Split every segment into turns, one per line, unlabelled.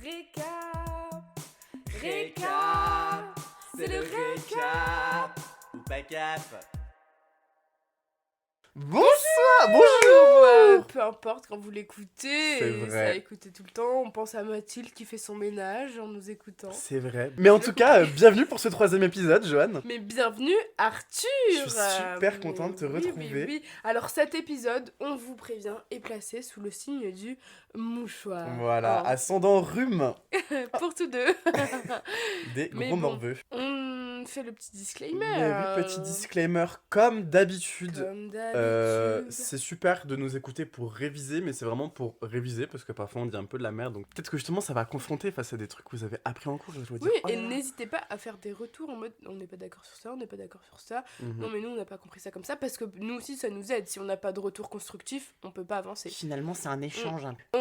Récap, récap, c'est le récap.
Ou pas cap.
Bonjour. Peu importe quand vous l'écoutez,
C'est vrai.
ça écoutez tout le temps. On pense à Mathilde qui fait son ménage en nous écoutant.
C'est vrai. Mais en tout cas, bienvenue pour ce 3e épisode, Johan.
Mais bienvenue Arthur.
Je suis super contente de te retrouver.
Oui. Alors cet épisode, on vous prévient, est placé sous le signe du mouchoir.
Voilà, ascendant rhume.
Pour tous deux.
Des
Mais
gros
bon,
morveux.
On fait le petit disclaimer.
Mais oui, petit disclaimer, comme d'habitude.
Comme d'habitude.
C'est super de nous écouter pour réviser, mais c'est vraiment pour réviser parce que parfois on dit un peu de la merde. Donc peut-être que justement ça va confronter face à des trucs que vous avez appris en cours. Je dois dire,
Oui,
oh
et
là là.
n'hésitez pas à faire des retours en mode on n'est pas d'accord sur ça, on n'est pas d'accord sur ça.
Mhm.
Non, mais nous on n'a pas compris ça comme ça parce que nous aussi ça nous aide. Si on n'a pas de retour constructif, on peut pas avancer.
Finalement, c'est un échange un peu.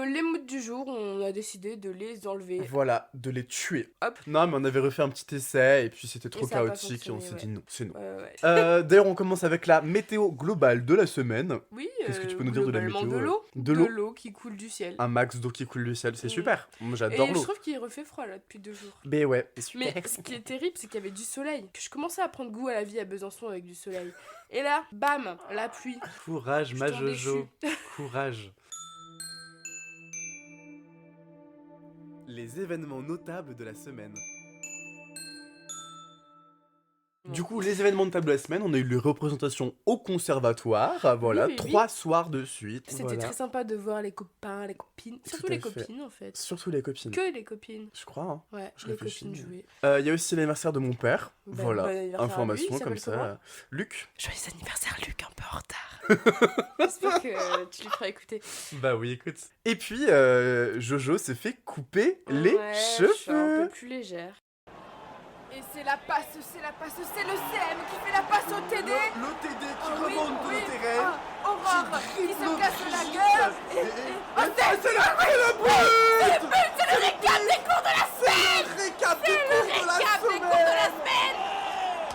Les moods du jour, on a décidé de les enlever.
Voilà, de les tuer.
Hop.
Non, mais on avait refait un petit essai et puis c'était trop
ça a pas
chaotique et on s'est
fonctionné,
dit non, c'est non.
Ouais.
D'ailleurs, on commence avec la météo globale de la semaine.
Oui,
Qu'est-ce que tu peux nous dire de la
globalement,
météo,
de l'eau.
de
De
l'eau.
l'eau qui coule du ciel.
Un max d'eau qui coule du ciel, c'est
Mm.
super. Moi,
Et
j'adore
je
l'eau.
trouve qu'il refait froid là depuis 2 jours.
Mais ouais.
Mais ce qui est terrible, c'est qu'il y avait du soleil. Que je commençais à prendre goût à la vie à Besançon avec du soleil. Et là, bam, la pluie.
Courage,
Je
ma
t'en
Jojo. Courage. Les événements notables de la semaine. Du coup, les événements notables de la semaine, on a eu les représentations au conservatoire, voilà,
Oui.
3 soirs de suite.
C'était
voilà.
très sympa de voir les copains, les copines. Surtout
Tout à
les
fait.
copines en fait.
Surtout les copines.
Que les copines.
Je crois, hein.
Ouais,
Je
les
réfléchis,
copines
mais-
jouaient.
Il y a aussi l'anniversaire de mon père,
Ben,
voilà,
bon anniversaire à lui,
information
il
comme
s'appelle comment
ça. Luc.
Joyeux anniversaire Luc, un peu en retard. J'espère que tu lui feras écouter.
Bah oui, écoute. Et puis, Jojo s'est fait couper les
Ouais, je suis un
cheveux.
peu plus légère. Et c'est la passe, c'est le CM qui fait la passe au TD.
Le TD qui
Oh, oui,
remonte
oui.
le terrain.
Aurore,
qui
il se
dribble
casse
notre
la
Brigitte.
gueule.
C'est le but.
C'est le récap des cours de la semaine.
Récap des cours de la
Récap des
semaine.
cours de la semaine.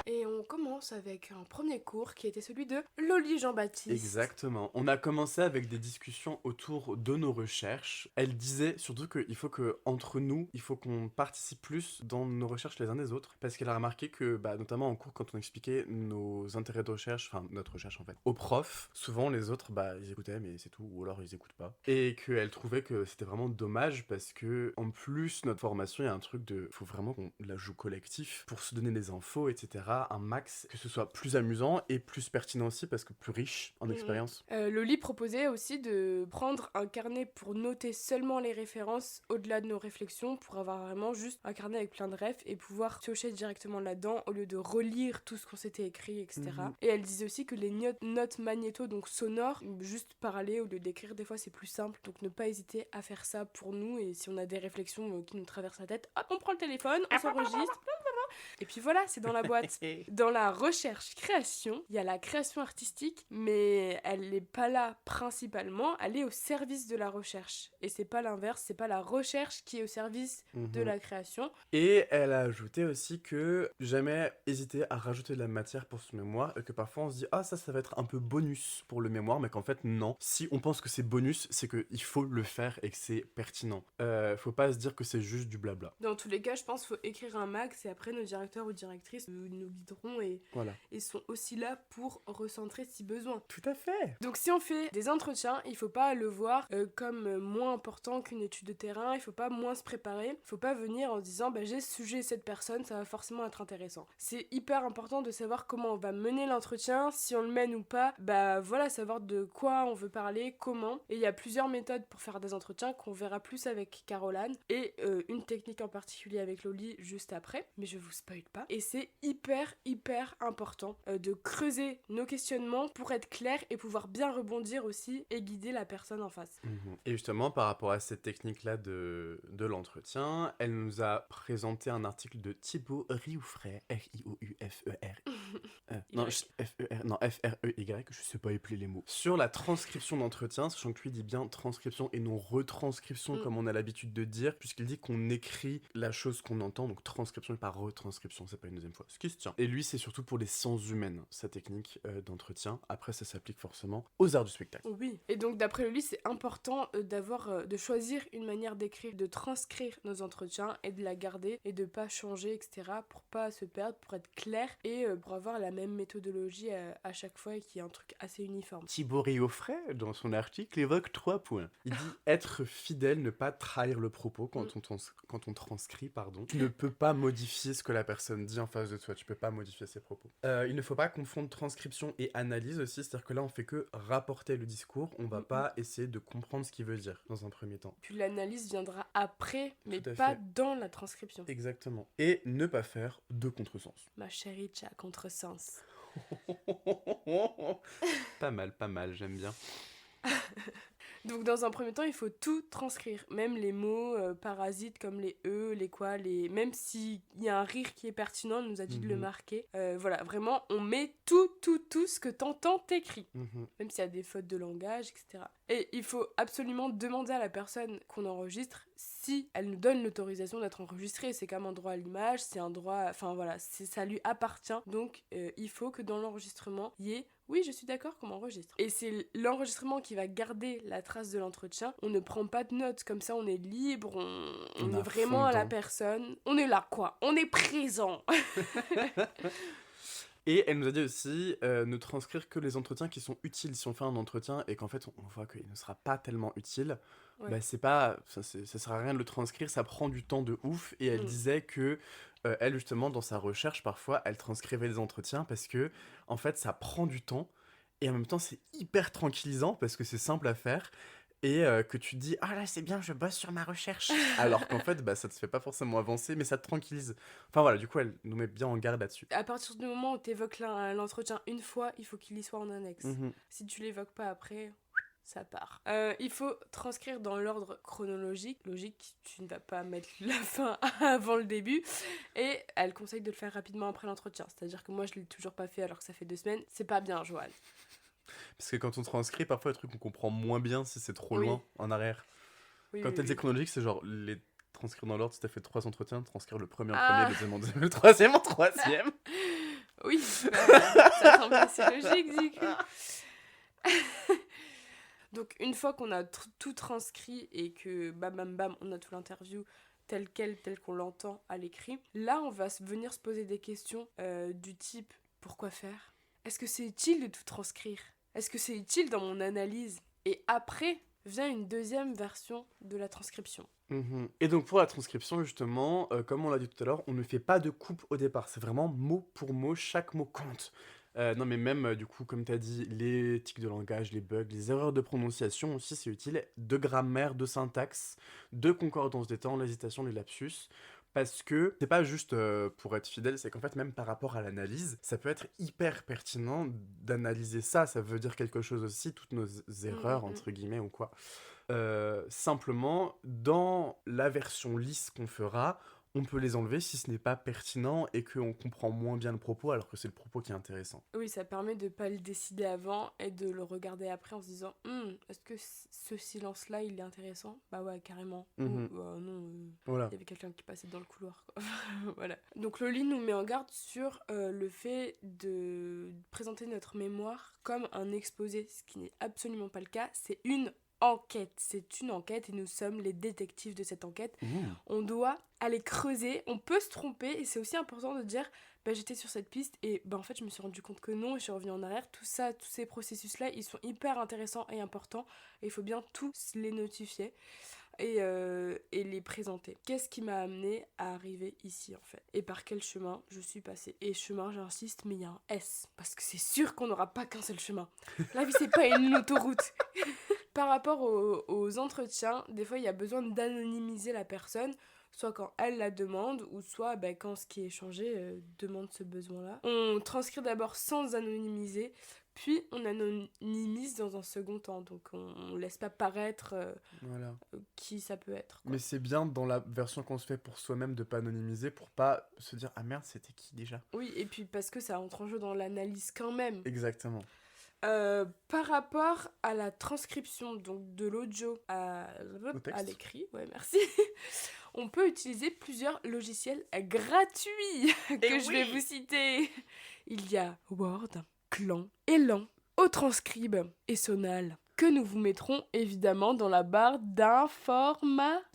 Et on commence avec un premier cours qui était celui de Loli Jean-Baptiste.
Exactement. On a commencé avec des discussions autour de nos recherches. Elle disait surtout qu'il faut que entre nous, il faut qu'on participe plus dans nos recherches les uns des autres, parce qu'elle a remarqué que, notamment en cours, quand on expliquait nos intérêts de recherche, enfin notre recherche en fait, aux profs, souvent les autres, ils écoutaient mais c'est tout, ou alors ils écoutent pas. Et qu'elle trouvait que c'était vraiment dommage parce que en plus notre formation, il y a un truc de, faut vraiment qu'on la joue collectif pour se donner des infos, etc. Un max, que ce soit plus amusant et plus pertinent aussi parce que plus riche en expérience.
Loli proposait aussi de prendre un carnet pour noter seulement les références au-delà de nos réflexions, pour avoir vraiment juste un carnet avec plein de refs et pouvoir piocher directement là-dedans au lieu de relire tout ce qu'on s'était écrit, etc.
Mhm.
Et elle disait aussi que les notes magnéto, donc sonores, juste parler au lieu d'écrire, des fois c'est plus simple, donc ne pas hésiter à faire ça pour nous. Et si on a des réflexions qui nous traversent la tête, hop, on prend le téléphone, on s'enregistre. Et puis voilà, c'est dans la boîte. Dans la recherche-création, il y a la création artistique, mais elle n'est pas là principalement, elle est au service de la recherche. Et c'est pas l'inverse, c'est pas la recherche qui est au service de
Mhm.
la création.
Et elle a ajouté aussi que jamais hésiter à rajouter de la matière pour ce mémoire et que parfois on se dit ça va être un peu bonus pour le mémoire, mais qu'en fait non. Si on pense que c'est bonus, c'est qu'il faut le faire et que c'est pertinent. Faut pas se dire que c'est juste du blabla.
Dans tous les cas, je pense qu'il faut écrire un max et après nos directeurs ou directrices nous guideront et
Voilà.
sont aussi là pour recentrer si besoin.
Tout à fait.
Donc si on fait des entretiens, il faut pas le voir comme moins important qu'une étude de terrain, il faut pas moins se préparer, il faut pas venir en se disant j'ai ce sujet cette personne, ça va forcément être intéressant. C'est hyper important de savoir comment on va mener l'entretien, si on le mène ou pas, voilà, savoir de quoi on veut parler, comment. Et il y a plusieurs méthodes pour faire des entretiens qu'on verra plus avec Caroline et une technique en particulier avec Loli juste après, mais je vous spoil pas. Et c'est hyper important de creuser nos questionnements pour être clair et pouvoir bien rebondir aussi et guider la personne en face.
Mhm. Et justement, par rapport à cette technique-là de l'entretien, elle nous a présenté un article de Thibaut Rioufret, Riouffer, Non,
Y.
non, F-R-E-Y, je sais pas épeler les mots. Sur la transcription d'entretien, sachant que lui dit bien transcription et non retranscription
Mm.
comme on a l'habitude de dire, puisqu'il dit qu'on écrit la chose qu'on entend, donc transcription et pas retranscription, c'est pas une deuxième fois, ce qui se tient. Et lui, c'est surtout pour les sciences humaines, sa technique d'entretien. Après, ça s'applique forcément aux arts du spectacle.
Oui. Et donc d'après lui, c'est important de choisir une manière d'écrire, de transcrire nos entretiens et de la garder et de pas changer, etc. pour pas se perdre, pour être clair et pour avoir la même méthodologie à chaque fois et qu'il y ait un truc assez uniforme.
Thibaut Riofray, dans son article, évoque 3 points. Il dit être fidèle, ne pas trahir le propos quand on transcrit, pardon. Tu ne peux pas modifier ce que la personne dit en face de toi, tu peux pas modifier ses propos. Il ne faut pas confondre transcription et analyse aussi, c'est-à-dire que là on fait que rapporter le discours, on va pas essayer de comprendre ce qu'il veut dire dans un premier temps.
Puis l'analyse viendra après, mais
Tout à
pas
fait.
dans la transcription.
Exactement. Et ne pas faire de contresens.
Ma chérie, tu as contresens.
Pas mal, j'aime bien.
Donc dans un premier temps, il faut tout transcrire, même les mots parasites comme les e, les quoi, même s'il y a un rire qui est pertinent, on nous a dit de le marquer. Voilà, vraiment, on met tout ce que t'entends t'écrit, même s'il y a des fautes de langage, etc. Et il faut absolument demander à la personne qu'on enregistre si elle nous donne l'autorisation d'être enregistrée. C'est comme un droit à l'image, c'est un droit... Enfin voilà, ça lui appartient. Donc il faut que dans l'enregistrement, il y ait oui, je suis d'accord qu'on m'enregistre. Et c'est l'enregistrement qui va garder la trace de l'entretien. On ne prend pas de notes, comme ça on est libre, on est vraiment à la personne. On est là, quoi. On est présent.
Et elle nous a dit aussi ne transcrire que les entretiens qui sont utiles. Si on fait un entretien et qu'en fait on voit qu'il ne sera pas tellement utile, bah c'est pas, ça sert à rien de le transcrire, ça prend du temps de ouf. Et elle disait que elle justement dans sa recherche parfois elle transcrivait les entretiens parce que en fait ça prend du temps et en même temps c'est hyper tranquillisant parce que c'est simple à faire. Et que tu te dis ah là c'est bien je bosse sur ma recherche alors qu'en fait bah ça te fait pas forcément avancer mais ça te tranquillise, enfin voilà, du coup elle nous met bien en garde là-dessus.
À partir du moment où tu évoques l'entretien une fois, il faut qu'il y soit en annexe. Si tu l'évoques pas après, ça part. Il faut transcrire dans l'ordre chronologique. Logique, tu ne vas pas mettre la fin avant le début. Et elle conseille de le faire rapidement après l'entretien. C'est-à-dire que moi, je l'ai toujours pas fait alors que ça fait 2 semaines. C'est pas bien, Joanne.
Parce que quand on transcrit, parfois, il y a des trucs qu'on comprend moins bien si c'est trop loin en arrière. Quand elle dit chronologique, c'est genre les transcrire dans l'ordre. Si t'as fait 3 entretiens, transcrire le premier en premier, le deuxième en deuxième, le troisième en troisième.
Oui, ça semble assez logique, du coup. Donc, une fois qu'on a tout transcrit et que bam, on a tout l'interview tel qu'on l'entend à l'écrit, là, on va venir se poser des questions du type pourquoi faire ? Est-ce que c'est utile de tout transcrire ? Est-ce que c'est utile dans mon analyse ? Et après vient une deuxième version de la transcription.
Et donc pour la transcription justement, comme on l'a dit tout à l'heure, on ne fait pas de coupe au départ, c'est vraiment mot pour mot, chaque mot compte. Non mais même du coup comme tu as dit, les tics de langage, les bugs, les erreurs de prononciation aussi c'est utile, de grammaire, de syntaxe, de concordance des temps, l'hésitation, les lapsus. Parce que c'est pas juste pour être fidèle, c'est qu'en fait même par rapport à l'analyse, ça peut être hyper pertinent d'analyser ça, ça veut dire quelque chose aussi, toutes nos erreurs entre guillemets ou quoi. Simplement, dans la version lisse qu'on fera, on peut les enlever si ce n'est pas pertinent et qu'on comprend moins bien le propos alors que c'est le propos qui est intéressant.
Oui, ça permet de pas le décider avant et de le regarder après en se disant est-ce que ce silence-là, il est intéressant ? Bah ouais, carrément. Ou non,
voilà.
Il y avait quelqu'un qui passait dans le couloir, quoi. Voilà. Donc Loli nous met en garde sur le fait de présenter notre mémoire comme un exposé, ce qui n'est absolument pas le cas. C'est une enquête. C'est une enquête et nous sommes les détectives de cette enquête. On doit aller creuser, on peut se tromper et c'est aussi important de dire j'étais sur cette piste et en fait je me suis rendu compte que non et je suis revenue en arrière. Tout ça, tous ces processus là ils sont hyper intéressants et importants et il faut bien tous les notifier et les présenter. Qu'est-ce qui m'a amené à arriver ici en fait et par quel chemin je suis passée. Et chemin, j'insiste, mais il y a un S parce que c'est sûr qu'on n'aura pas qu'un seul chemin. La vie c'est pas une autoroute. Par rapport aux entretiens, des fois il y a besoin d'anonymiser la personne, soit quand elle la demande, ou soit quand ce qui est échangé demande ce besoin-là. On transcrit d'abord sans anonymiser, puis on anonymise dans un second temps, donc on laisse pas paraître
Voilà.
qui ça peut être, quoi.
Mais c'est bien dans la version qu'on se fait pour soi-même de pas anonymiser pour pas se dire ah merde c'était qui déjà.
Oui, et puis parce que ça entre en jeu dans l'analyse quand même.
Exactement.
Par rapport à la transcription donc de l'audio
Au texte.
à l'écrit, ouais merci, on peut utiliser plusieurs logiciels gratuits que je vais vous citer. Il y a Word, Clan, Elan, Autranscribe et Sonal, que nous vous mettrons évidemment dans la barre d'information.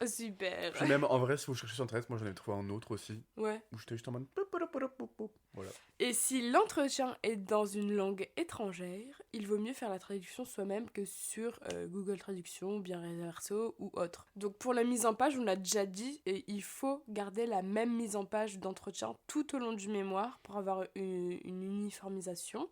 Super.
Puis même en vrai si vous cherchez sur internet, moi j'en ai trouvé un autre aussi
Ouais.
où j'étais juste en mode voilà.
Et si l'entretien est dans une langue étrangère, il vaut mieux faire la traduction soi-même que sur Google Traduction, bien Reverso ou autre. Donc pour la mise en page, on l'a déjà dit, et il faut garder la même mise en page d'entretien tout au long du mémoire pour avoir une uniformisation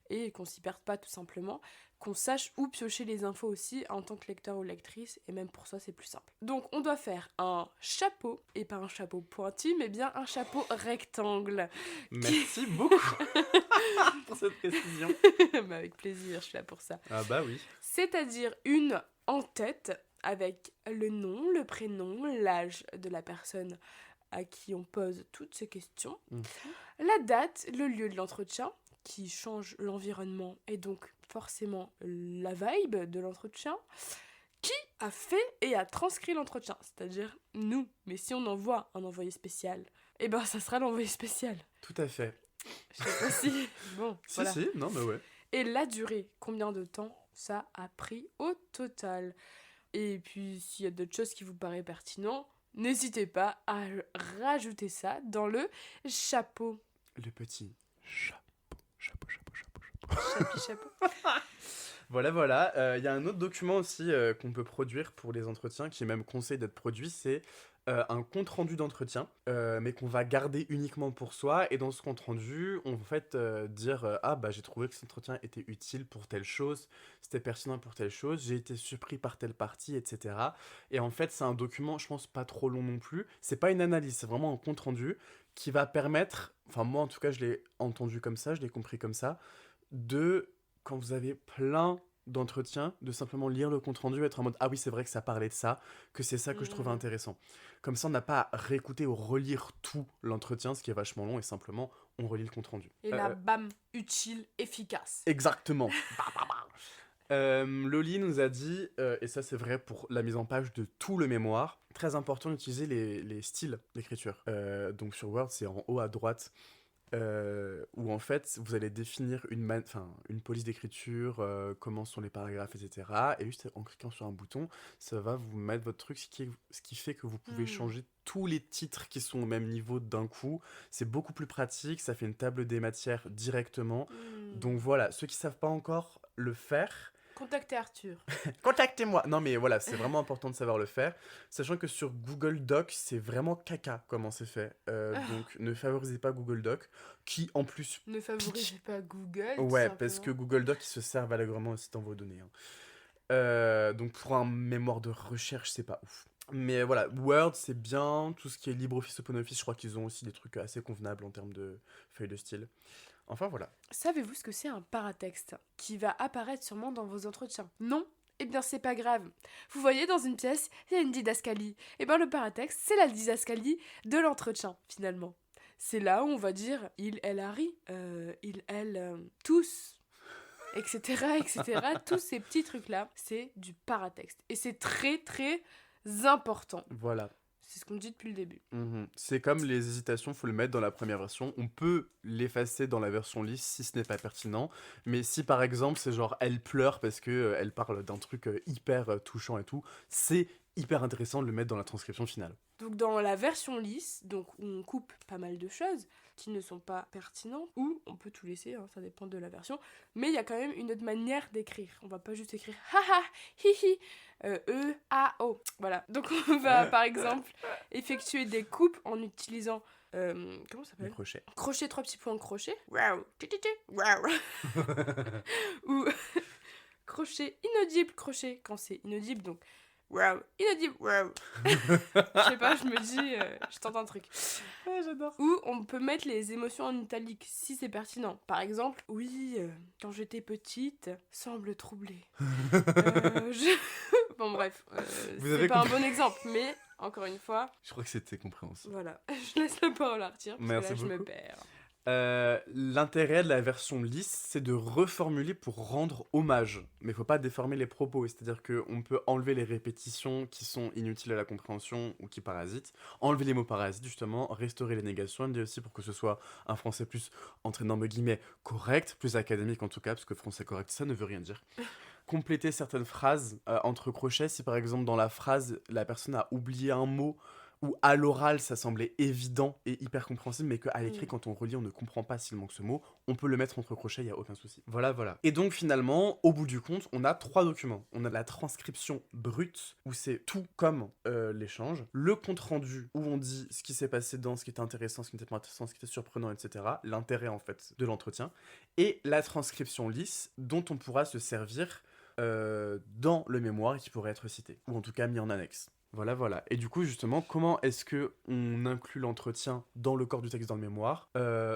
et qu'on s'y perde pas tout simplement, qu'on sache où piocher les infos aussi en tant que lecteur ou lectrice, et même pour ça c'est plus simple. Donc on doit faire un chapeau, et pas un chapeau pointu, mais bien un chapeau rectangle.
Merci beaucoup pour cette précision.
Bah avec plaisir, je suis là pour ça.
Ah bah oui.
C'est-à-dire une en-tête avec le nom, le prénom, l'âge de la personne à qui on pose toutes ces questions, la date, le lieu de l'entretien, qui change l'environnement et donc forcément la vibe de l'entretien, qui a fait et a transcrit l'entretien, c'est-à-dire nous. Mais si on envoie un envoyé spécial, eh ben ça sera l'envoyé spécial.
Tout à fait.
Je sais pas si... Bon,
Si
voilà.
si, non mais ouais.
Et la durée, combien de temps ça a pris au total. Et puis s'il y a d'autres choses qui vous paraissent pertinentes, n'hésitez pas à rajouter ça dans le chapeau.
Le petit chapeau.
Chapeau.
Voilà. Il y a un autre document aussi qu'on peut produire pour les entretiens, qui est même conseillé d'être produit, c'est un compte-rendu d'entretien, mais qu'on va garder uniquement pour soi. Et dans ce compte-rendu, on va en fait dire ah bah j'ai trouvé que cet entretien était utile pour telle chose, c'était pertinent pour telle chose, j'ai été surpris par telle partie, etc. Et en fait, c'est un document, je pense, pas trop long non plus. C'est pas une analyse, c'est vraiment un compte-rendu qui va permettre, enfin moi en tout cas, je l'ai entendu comme ça, je l'ai compris comme ça, de, quand vous avez plein d'entretiens, de simplement lire le compte-rendu et être en mode « Ah oui, c'est vrai que ça parlait de ça, que c'est ça que je trouvais intéressant. » Comme ça, on n'a pas à réécouter ou relire tout l'entretien, ce qui est vachement long, et simplement, on relit le compte-rendu.
Et là, bam, utile, efficace.
Exactement. Loli nous a dit, et ça c'est vrai pour la mise en page de tout le mémoire, très important d'utiliser les styles d'écriture. Donc sur Word, c'est en haut à droite, où en fait vous allez définir une police d'écriture, comment sont les paragraphes, etc. Et juste en cliquant sur un bouton, ça va vous mettre votre truc, ce qui fait que vous pouvez changer tous les titres qui sont au même niveau d'un coup. C'est beaucoup plus pratique, ça fait une table des matières directement. Donc voilà, ceux qui savent pas encore le faire,
contactez Arthur.
Contactez-moi. Non mais voilà, c'est vraiment important de savoir le faire, sachant que sur Google Doc, c'est vraiment caca comment c'est fait. Donc ne favorisez pas Google Doc, qui en plus...
Ne favorisez pas Google.
Ouais, parce que Google Doc, ils se servent allègrement aussi dans vos données. Donc pour un mémoire de recherche, c'est pas ouf. Mais voilà, Word, c'est bien. Tout ce qui est LibreOffice, OpenOffice, je crois qu'ils ont aussi des trucs assez convenables en termes de feuilles de style. Enfin voilà.
Savez-vous ce que c'est un paratexte qui va apparaître sûrement dans vos entretiens? Non? Eh bien c'est pas grave. Vous voyez, dans une pièce, il y a une didascalie. Eh bien le paratexte, c'est la didascalie de l'entretien, finalement. C'est là où on va dire « il, elle, Harry »,« il, elle, tous », etc., etc. Tous ces petits trucs-là, c'est du paratexte. Et c'est très, très important.
Voilà.
C'est ce qu'on dit depuis le début.
C'est comme les hésitations, faut le mettre dans la première version. On peut l'effacer dans la version lisse si ce n'est pas pertinent. Mais si par exemple c'est genre elle pleure parce que elle parle d'un truc hyper touchant et tout, c'est hyper intéressant de le mettre dans la transcription finale.
Donc dans la version lisse, donc où on coupe pas mal de choses qui ne sont pas pertinentes, ou on peut tout laisser, ça dépend de la version, mais il y a quand même une autre manière d'écrire. On va pas juste écrire haha, hihi, a-o. Voilà. Donc on va par exemple effectuer des coupes en utilisant comment ça s'appelle ?
Les crochets.
Crochet, 3 petits points, crochet. Waouh. Waouh. Ou crochet inaudible, crochet quand c'est inaudible, donc wow. Il a dit wow. Je sais pas, je me dis, je tente un truc.
Ouais, j'adore.
Ou on peut mettre les émotions en italique si c'est pertinent. Par exemple, oui, quand j'étais petite, semble troublée. Bon bref,
Vous
c'est
avez
pas un
compris.
bon exemple, mais encore une fois,
Je crois que c'était compréhensible.
voilà, je laisse la parole à Arthur, parce
Merci
que là je me
beaucoup.
perds.
L'intérêt de la version lisse, c'est de reformuler pour rendre hommage. Mais il faut pas déformer les propos, c'est-à-dire qu'on peut enlever les répétitions qui sont inutiles à la compréhension ou qui parasitent, enlever les mots parasites justement, restaurer les négations, et aussi pour que ce soit un français plus, entre énormes guillemets, correct, plus académique en tout cas, parce que français correct, ça ne veut rien dire. Compléter certaines phrases entre crochets, si par exemple dans la phrase, la personne a oublié un mot, ou à l'oral ça semblait évident et hyper compréhensible, mais qu'à l'écrit, quand on relit, on ne comprend pas s'il manque ce mot, on peut le mettre entre crochets, il n'y a aucun souci. Voilà, voilà. Et donc finalement, au bout du compte, on a 3 documents. On a la transcription brute, où c'est tout comme l'échange, le compte-rendu, où on dit ce qui s'est passé dedans, ce qui était intéressant, ce qui n'était pas intéressant, ce qui était surprenant, etc. L'intérêt en fait de l'entretien, et la transcription lisse, dont on pourra se servir dans le mémoire et qui pourrait être cité, ou en tout cas mis en annexe. Voilà, voilà. Et du coup, justement, comment est-ce que on inclut l'entretien dans le corps du texte dans le mémoire?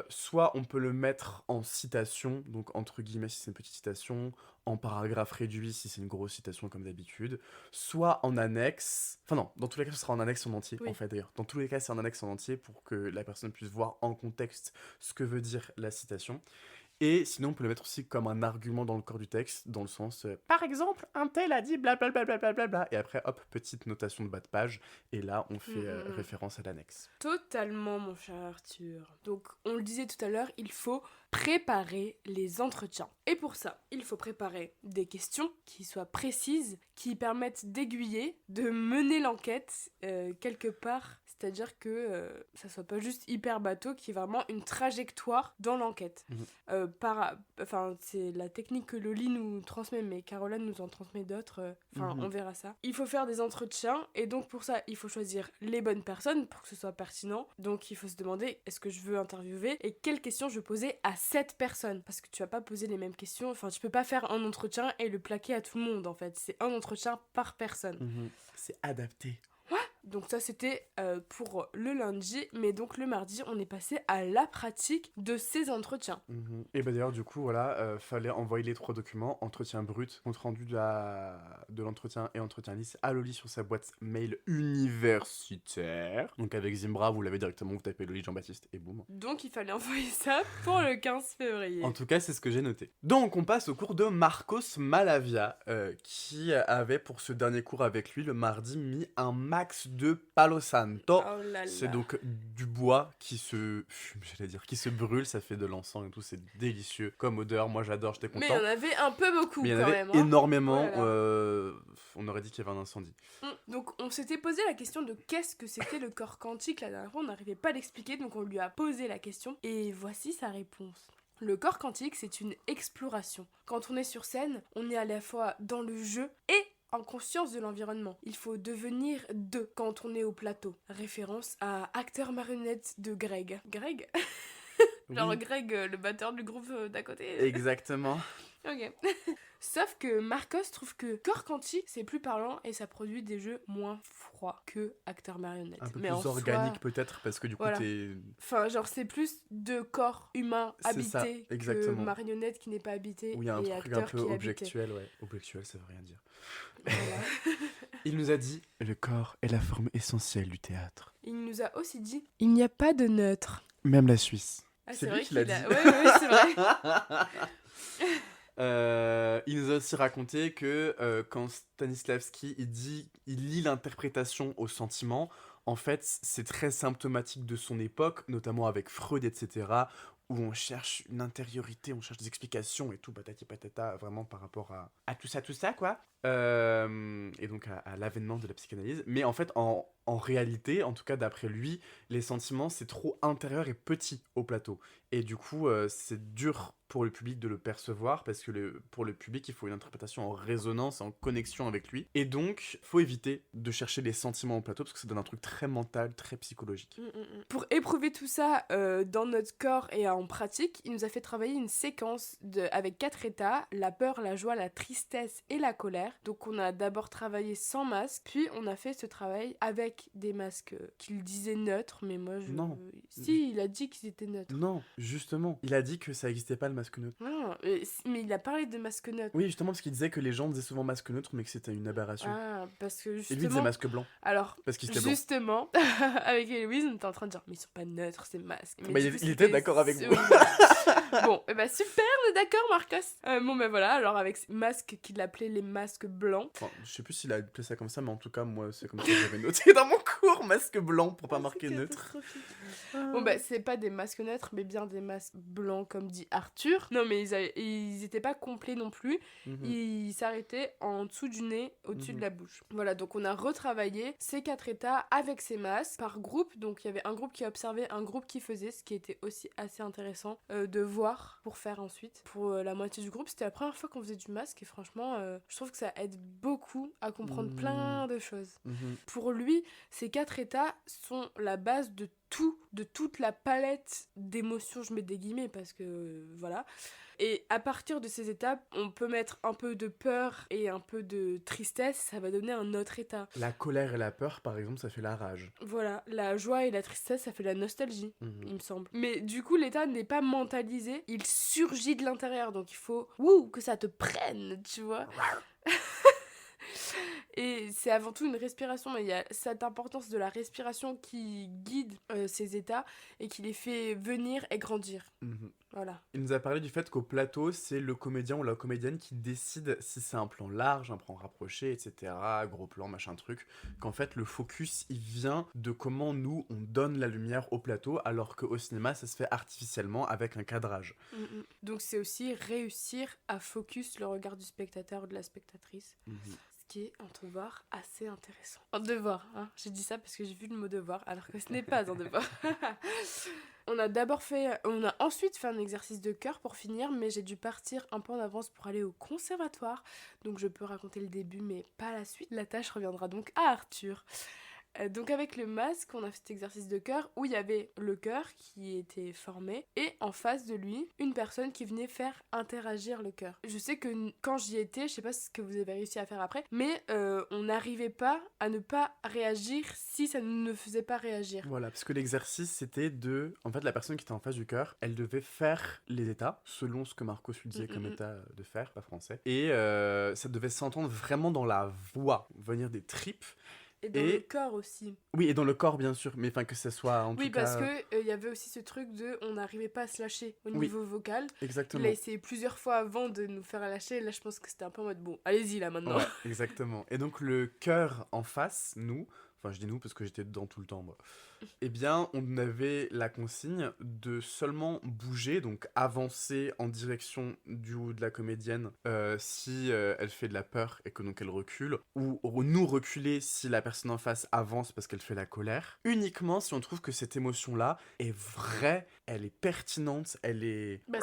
Soit on peut le mettre en citation, donc entre guillemets si c'est une petite citation, en paragraphe réduit si c'est une grosse citation comme d'habitude, soit en annexe. Enfin non, dans tous les cas, ce sera en annexe en entier,
Oui.
en fait, d'ailleurs. Dans tous les cas, c'est en annexe en entier pour que la personne puisse voir en contexte ce que veut dire la citation. Et sinon, on peut le mettre aussi comme un argument dans le corps du texte, dans le sens par exemple, un tel a dit blablabla, et après, hop, petite notation de bas de page, et là, on fait référence à l'annexe.
Totalement, mon cher Arthur. Donc, on le disait tout à l'heure, il faut préparer les entretiens. Et pour ça, il faut préparer des questions qui soient précises, qui permettent d'aiguiller, de mener l'enquête quelque part. C'est-à-dire que ça soit pas juste hyper bateau, qu'il y ait vraiment une trajectoire dans l'enquête. C'est la technique que Loli nous transmet, mais Caroline nous en transmet d'autres. On verra ça. Il faut faire des entretiens, et donc pour ça, il faut choisir les bonnes personnes pour que ce soit pertinent. Donc il faut se demander, est-ce que je veux interviewer et quelles questions je veux poser à cette personne? Parce que tu vas pas poser les mêmes questions. Enfin, tu peux pas faire un entretien et le plaquer à tout le monde, en fait. C'est un entretien par personne.
C'est adapté.
Donc ça c'était pour le lundi, mais donc le mardi on est passé à la pratique de ces entretiens.
Et bah d'ailleurs du coup voilà, fallait envoyer les 3 documents, entretien brut, compte rendu de l'entretien et entretien lisse à Loli sur sa boîte mail universitaire. Donc avec Zimbra vous l'avez directement, vous tapez Loli Jean-Baptiste et boum.
Donc il fallait envoyer ça pour le 15 février.
En tout cas c'est ce que j'ai noté. Donc on passe au cours de Marcos Malavia, qui avait pour ce dernier cours avec lui le mardi mis un max de Palo Santo.
Oh là là.
C'est donc du bois qui se fume, qui se brûle, ça fait de l'encens et tout, c'est délicieux comme odeur. Moi j'adore, j'étais content.
Mais il y en avait un peu beaucoup
Mais il y en
quand
avait
même.
énormément.
Oh là là.
On aurait dit qu'il y avait un incendie.
Donc on s'était posé la question de qu'est-ce que c'était le corps quantique la dernière fois, on n'arrivait pas à l'expliquer, donc on lui a posé la question et voici sa réponse. Le corps quantique, c'est une exploration. Quand on est sur scène, on est à la fois dans le jeu et en conscience de l'environnement. Il faut devenir deux quand on est au plateau. Référence à acteur marionnette de Greg. Greg Genre
Oui.
Greg, le batteur du groupe d'à côté.
Exactement.
Ok. Sauf que Marcos trouve que corps quantique c'est plus parlant et ça produit des jeux moins froids que acteur marionnette.
Un peu
Mais
plus
en soi,
organique peut-être parce que du coup
voilà.
t'es...
Enfin, genre, c'est plus de corps humain
C'est ça,
habité que
exactement.
marionnette qui n'est pas habité
Où il y a un
et
truc un
acteur
peu
qui est habité.
objectuel, ouais. Objectuel, ça veut rien dire.
Voilà.
Il nous a dit le corps est la forme essentielle du théâtre.
Il nous a aussi dit il n'y a pas de neutre.
Même la Suisse.
Ah,
C'est lui
vrai
qui l'a
qu'il
dit.
Ouais, c'est vrai.
Il nous a aussi raconté que quand Stanislavski il lit l'interprétation au sentiment, en fait c'est très symptomatique de son époque, notamment avec Freud, etc., où on cherche une intériorité, on cherche des explications et tout, patati patata, vraiment par rapport à tout ça, quoi. Et donc à l'avènement de la psychanalyse. Mais en fait, en réalité, en tout cas d'après lui, les sentiments, c'est trop intérieur et petit au plateau. Et du coup, c'est dur pour le public de le percevoir, parce que pour le public, il faut une interprétation en résonance, en connexion avec lui. Et donc, faut éviter de chercher les sentiments au plateau, parce que ça donne un truc très mental, très psychologique.
Pour éprouver tout ça dans notre corps et en pratique, il nous a fait travailler une séquence avec 4 états, la peur, la joie, la tristesse et la colère. Donc on a d'abord travaillé sans masque, puis on a fait ce travail avec des masques qu'il disait neutres, mais moi je...
Non.
Si, il a dit qu'ils étaient neutres.
Non, justement. Il a dit que ça n'existait pas le masque neutre.
Ah, mais il a parlé de masque neutre.
Oui, justement, parce qu'il disait que les gens disaient souvent masque neutre, mais que c'était une aberration.
Ah, parce que justement...
Et lui il disait masque blanc.
Alors,
parce qu'il était blanc.
Justement, avec Héloïse, on était en train de dire, mais ils sont pas neutres, ces masques. Mais
bah, il était d'accord avec vous.
Bon, et bah super, on est d'accord, Marcos. Bon, ben voilà, alors avec ces masques qu'il appelait les masques blancs.
Enfin, je sais plus s'il a appelé ça comme ça, mais en tout cas, moi, c'est comme ça que j'avais noté dans mon cours, masque blanc, pour pas marquer neutre.
Bon, bah, c'est pas des masques neutres, mais bien des masques blancs, comme dit Arthur. Non, mais ils étaient pas complets non plus. Ils s'arrêtaient en dessous du nez, au-dessus de la bouche. Voilà, donc on a retravaillé ces 4 états avec ces masques par groupe. Donc il y avait un groupe qui observait, un groupe qui faisait, ce qui était aussi assez intéressant de voir pour faire ensuite. Pour la moitié du groupe, c'était la première fois qu'on faisait du masque et franchement, je trouve que ça aide beaucoup à comprendre plein de choses. Pour lui, ces 4 états sont la base de tout, de toute la palette d'émotions, je mets des guillemets parce que voilà. Et à partir de ces étapes, on peut mettre un peu de peur et un peu de tristesse, ça va donner un autre état.
La colère et la peur, par exemple, ça fait la rage.
Voilà, la joie et la tristesse, ça fait la nostalgie, il me semble. Mais du coup, l'état n'est pas mentalisé, il surgit de l'intérieur, donc il faut que ça te prenne, tu vois. Et c'est avant tout une respiration, mais il y a cette importance de la respiration qui guide ces états et qui les fait venir et grandir. Voilà.
Il nous a parlé du fait qu'au plateau, c'est le comédien ou la comédienne qui décide si c'est un plan large, un plan rapproché, etc., gros plan, machin truc, qu'en fait le focus il vient de comment nous on donne la lumière au plateau, alors qu'au cinéma ça se fait artificiellement avec un cadrage.
Donc c'est aussi réussir à focus le regard du spectateur ou de la spectatrice. Qui est un devoir assez intéressant. Un devoir, hein. J'ai dit ça parce que j'ai vu le mot devoir, alors que ce n'est pas un devoir. On a ensuite fait un exercice de chœur pour finir, mais j'ai dû partir un peu en avance pour aller au conservatoire, donc je peux raconter le début, mais pas la suite. La tâche reviendra donc à Arthur. Donc avec le masque, on a fait cet exercice de chœur où il y avait le chœur qui était formé et en face de lui, une personne qui venait faire interagir le chœur. Je sais que quand j'y étais, je sais pas ce que vous avez réussi à faire après, mais on n'arrivait pas à ne pas réagir si ça ne faisait pas réagir.
Voilà, parce que l'exercice c'était en fait la personne qui était en face du chœur, elle devait faire les états, selon ce que Marcos lui disait comme état de faire, pas français, et ça devait s'entendre vraiment dans la voix, venir des tripes.
Et dans le corps aussi.
Oui, et dans le corps, bien sûr, mais enfin que ça soit en tout cas...
Oui, parce que y avait aussi ce truc de... On n'arrivait pas à se lâcher au niveau vocal.
Exactement.
Il a essayé plusieurs fois avant de nous faire lâcher. Là, je pense que c'était un peu en mode, bon, allez-y là maintenant.
Ouais, exactement. Et donc le chœur en face, nous... Enfin, je dis nous parce que j'étais dedans tout le temps, moi. Eh bien, on avait la consigne de seulement bouger, donc avancer en direction du ou de la comédienne si elle fait de la peur et que donc elle recule, ou nous reculer si la personne en face avance parce qu'elle fait la colère. Uniquement si on trouve que cette émotion-là est vraie, elle est pertinente, elle est...
Bah,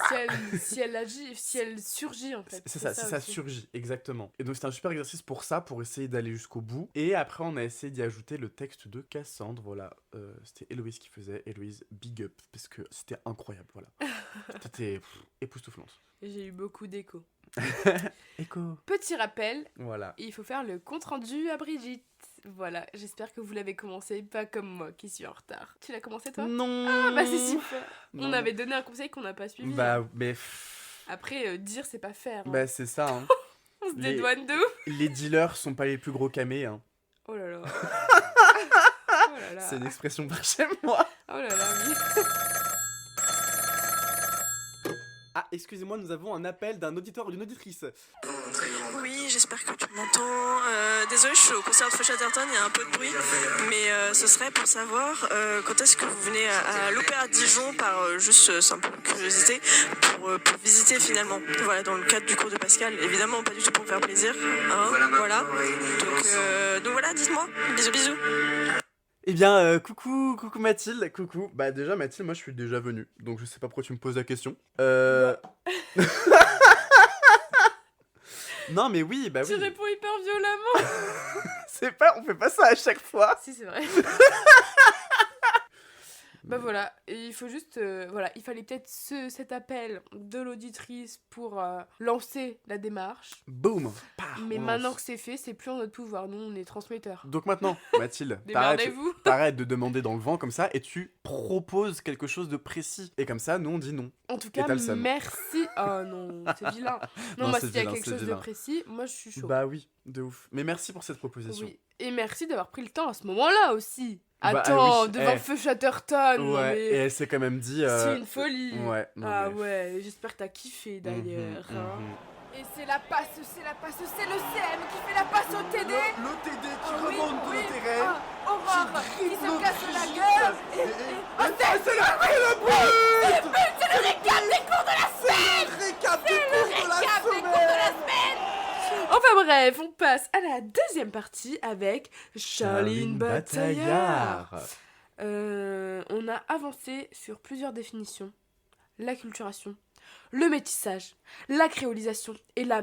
si elle agit, si elle surgit en fait.
C'est ça, si ça surgit, exactement. Et donc c'est un super exercice pour ça, pour essayer d'aller jusqu'au bout. Et après on a essayé d'y ajouter le texte de Cassandre, voilà. C'était Héloïse qui faisait. Héloïse, big up, parce que c'était incroyable, voilà. C'était époustouflante.
J'ai eu beaucoup d'échos.
Écho.
Petit rappel,
voilà.
Il faut faire le compte-rendu à Brigitte. Voilà, j'espère que vous l'avez commencé, pas comme moi qui suis en retard. Tu l'as commencé toi ?
Non.
Ah bah c'est super.
Non.
On avait donné un conseil qu'on n'a pas suivi.
Bah, mais...
Après, dire c'est pas faire. Hein.
Bah c'est ça, hein.
On se dédouane de ouf.
Les dealers sont pas les plus gros camés, hein.
Oh là là. Oh là là.
C'est une expression par chez moi.
Oh là là, oui.
Ah, excusez-moi, nous avons un appel d'un auditeur ou d'une auditrice.
Oui, j'espère que tu m'entends. Désolée, je suis au concert de Chatterton, il y a un peu de bruit, mais ce serait pour savoir quand est-ce que vous venez à l'Opéra de Dijon par juste simple curiosité pour visiter finalement. Voilà, dans le cadre du cours de Pascal, évidemment, pas du tout pour me faire plaisir. Hein, voilà. Donc voilà, dites-moi. Bisous, bisous.
Eh bien, coucou Mathilde, coucou. Bah déjà Mathilde, moi je suis déjà venue, donc je sais pas pourquoi tu me poses la question. Non mais oui, bah
Tu
oui.
réponds hyper violemment.
On fait pas ça à chaque fois.
Si, c'est vrai. Bah voilà, et il faut juste, voilà, il fallait peut-être cet appel de l'auditrice pour lancer la démarche.
Boum. Pah,
Mais
on
maintenant
lance.
que c'est fait, c'est plus en notre pouvoir, nous on est transmetteurs.
Donc maintenant, Mathilde,
Démerdez-vous.
t'arrêtes de demander dans le vent comme ça et tu proposes quelque chose de précis. Et comme ça, nous on dit non.
En tout
Et
cas,
t'as le seum.
merci. Oh non, c'est vilain. Non,
Non,
moi
c'est
s'il y a
vilain,
quelque
c'est
chose de
vilain.
précis, moi je suis chaud.
Bah oui, de ouf. Mais merci pour cette proposition.
Oui. Et merci d'avoir pris le temps à ce moment-là aussi.
Bah,
Attends,
oui,
devant Feu Chatterton. Non,
Ouais,
mais
et elle s'est quand même dit...
c'est une folie.
Ouais, non,
Ah
mais-
ouais, j'espère que t'as kiffé d'ailleurs.
Mhm,
hein.
mhm.
Et c'est la passe, c'est le CM qui fait la passe au TD.
Le TD qui
Ah oui,
remonte
oui.
le terrain.
Ah, Aurore qui
griffe
se
le
casse la
Brigitte.
gueule.
Ah, c'est le but.
C'est le récap des cours de la semaine.
Récap des cours de la
Récap des
semaine.
cours de la semaine. Enfin bref, on passe à la deuxième partie avec Charline Bataillard. On a avancé sur plusieurs définitions. L'acculturation, le métissage, la créolisation et le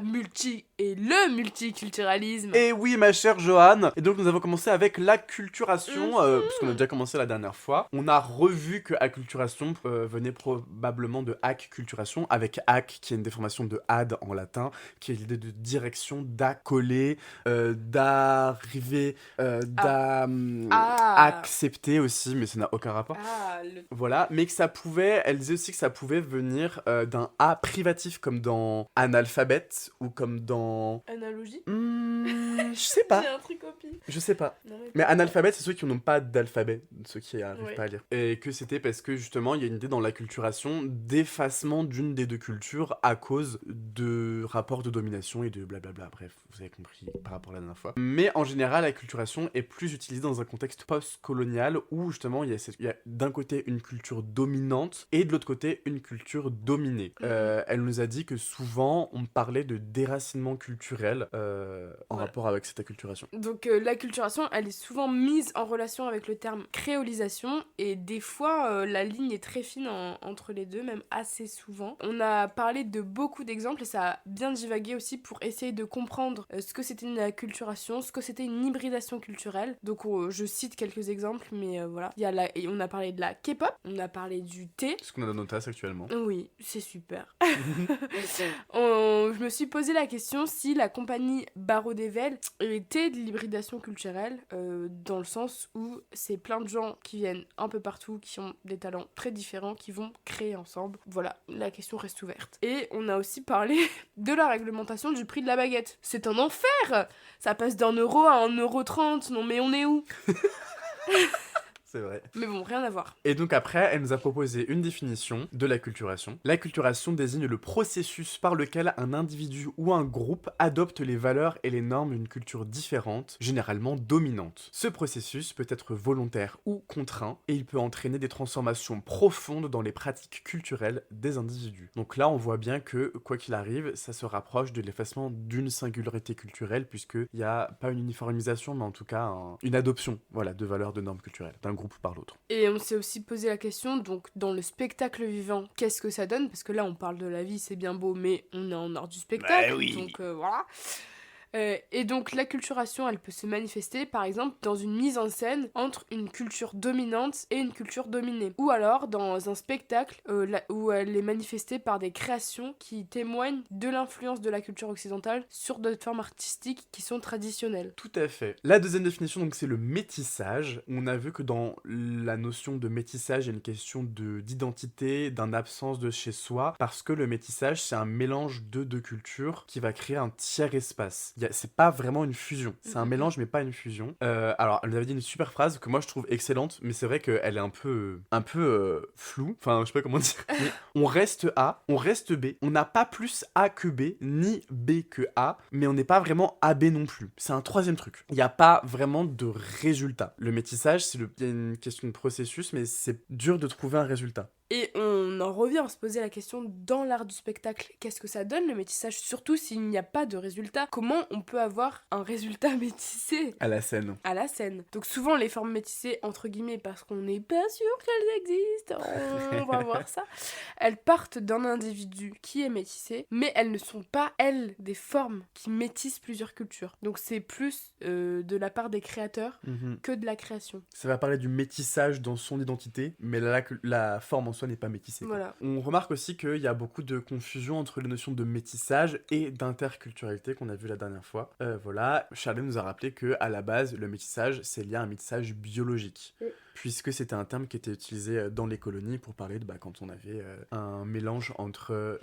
multiculturalisme.
Et oui, ma chère Johanne. Et donc, nous avons commencé avec l'acculturation, puisqu'on a déjà commencé la dernière fois. On a revu que acculturation venait probablement de acculturation, avec ac, qui est une déformation de ad en latin, qui est l'idée de direction, d'accoler, d'arriver, d'accepter aussi, mais ça n'a aucun rapport. Voilà, mais que ça pouvait, elle disait aussi que ça pouvait venir d'un A privatif comme dans analphabète ou comme dans...
Analogie.
Je sais pas.
J'ai un truc au pif.
Je sais pas.
Non,
Mais analphabète, c'est ceux qui n'ont pas d'alphabet, ceux qui n'arrivent
Ouais.
pas à lire. Et que c'était parce que justement, il y a une idée dans l'acculturation d'effacement d'une des deux cultures à cause de rapports de domination et de blablabla. Bref, vous avez compris par rapport à la dernière fois. Mais en général, l'acculturation est plus utilisée dans un contexte post-colonial où justement, il y a d'un côté une culture dominante et de l'autre côté une culture dominée. Elle nous a dit que souvent, on parlait de déracinement culturel en
Voilà.
rapport avec cette acculturation.
Donc l'acculturation, elle est souvent mise en relation avec le terme créolisation et des fois la ligne est très fine entre les deux, même assez souvent. On a parlé de beaucoup d'exemples et ça a bien divagué aussi pour essayer de comprendre ce que c'était une acculturation, ce que c'était une hybridation culturelle. Donc je cite quelques exemples, mais voilà. Et on a parlé de la K-pop, on a parlé du thé.
C'est ce qu'on a dans nos tasses actuellement.
Oui, c'est super. Je me suis posé la question si la compagnie Barreau d'Evel était de l'hybridation culturelle, dans le sens où c'est plein de gens qui viennent un peu partout, qui ont des talents très différents, qui vont créer ensemble. Voilà, la question reste ouverte. Et on a aussi parlé de la réglementation du prix de la baguette. C'est un enfer. Ça passe d'1 euro à 1,30 €. Non mais on est où?
C'est vrai.
Mais bon, rien à voir.
Et donc après, elle nous a proposé une définition de l'acculturation. L'acculturation désigne le processus par lequel un individu ou un groupe adopte les valeurs et les normes d'une culture différente, généralement dominante. Ce processus peut être volontaire ou contraint, et il peut entraîner des transformations profondes dans les pratiques culturelles des individus. Donc là, on voit bien que, quoi qu'il arrive, ça se rapproche de l'effacement d'une singularité culturelle, puisqu'il n'y a pas une uniformisation, mais en tout cas une adoption, voilà, de valeurs, de normes culturelles, d'un groupe par l'autre.
Et on s'est aussi posé la question, donc dans le spectacle vivant, qu'est-ce que ça donne? Parce que là on parle de la vie, c'est bien beau, mais on est en art du spectacle,
Bah oui.
donc voilà. Et donc l'acculturation, elle peut se manifester par exemple dans une mise en scène entre une culture dominante et une culture dominée. Ou alors dans un spectacle où elle est manifestée par des créations qui témoignent de l'influence de la culture occidentale sur d'autres formes artistiques qui sont traditionnelles.
Tout à fait. La deuxième définition, donc, c'est le métissage. On a vu que dans la notion de métissage, il y a une question d'identité, d'une absence de chez soi, parce que le métissage, c'est un mélange de deux cultures qui va créer un tiers espace. C'est pas vraiment une fusion. C'est un mélange, mais pas une fusion. Alors, elle nous avait dit une super phrase que moi, je trouve excellente, mais c'est vrai qu'elle est un peu floue. Enfin, je sais pas comment dire. Mais on reste A, on reste B. On n'a pas plus A que B, ni B que A, mais on n'est pas vraiment AB non plus. C'est un troisième truc. Il n'y a pas vraiment de résultat. Le métissage, il y a une question de processus, mais c'est dur de trouver un résultat.
Et on en revient à se poser la question dans l'art du spectacle. Qu'est-ce que ça donne le métissage? Surtout s'il n'y a pas de résultat. Comment on peut avoir un résultat métissé
À la scène.
à la scène? Donc souvent les formes métissées, entre guillemets, parce qu'on n'est pas sûr qu'elles existent, on va voir ça, elles partent d'un individu qui est métissé, mais elles ne sont pas, elles, des formes qui métissent plusieurs cultures. Donc c'est plus de la part des créateurs que de la création.
Ça va parler du métissage dans son identité, mais la forme en soi n'est pas métissée. Quoi.
Voilà.
On remarque aussi qu'il y a beaucoup de confusion entre les notions de métissage et d'interculturalité qu'on a vu la dernière fois. Voilà, Charlène nous a rappelé qu'à la base, le métissage, c'est lié à un métissage biologique.
Oui.
Puisque c'était un terme qui était utilisé dans les colonies pour parler de quand on avait un mélange entre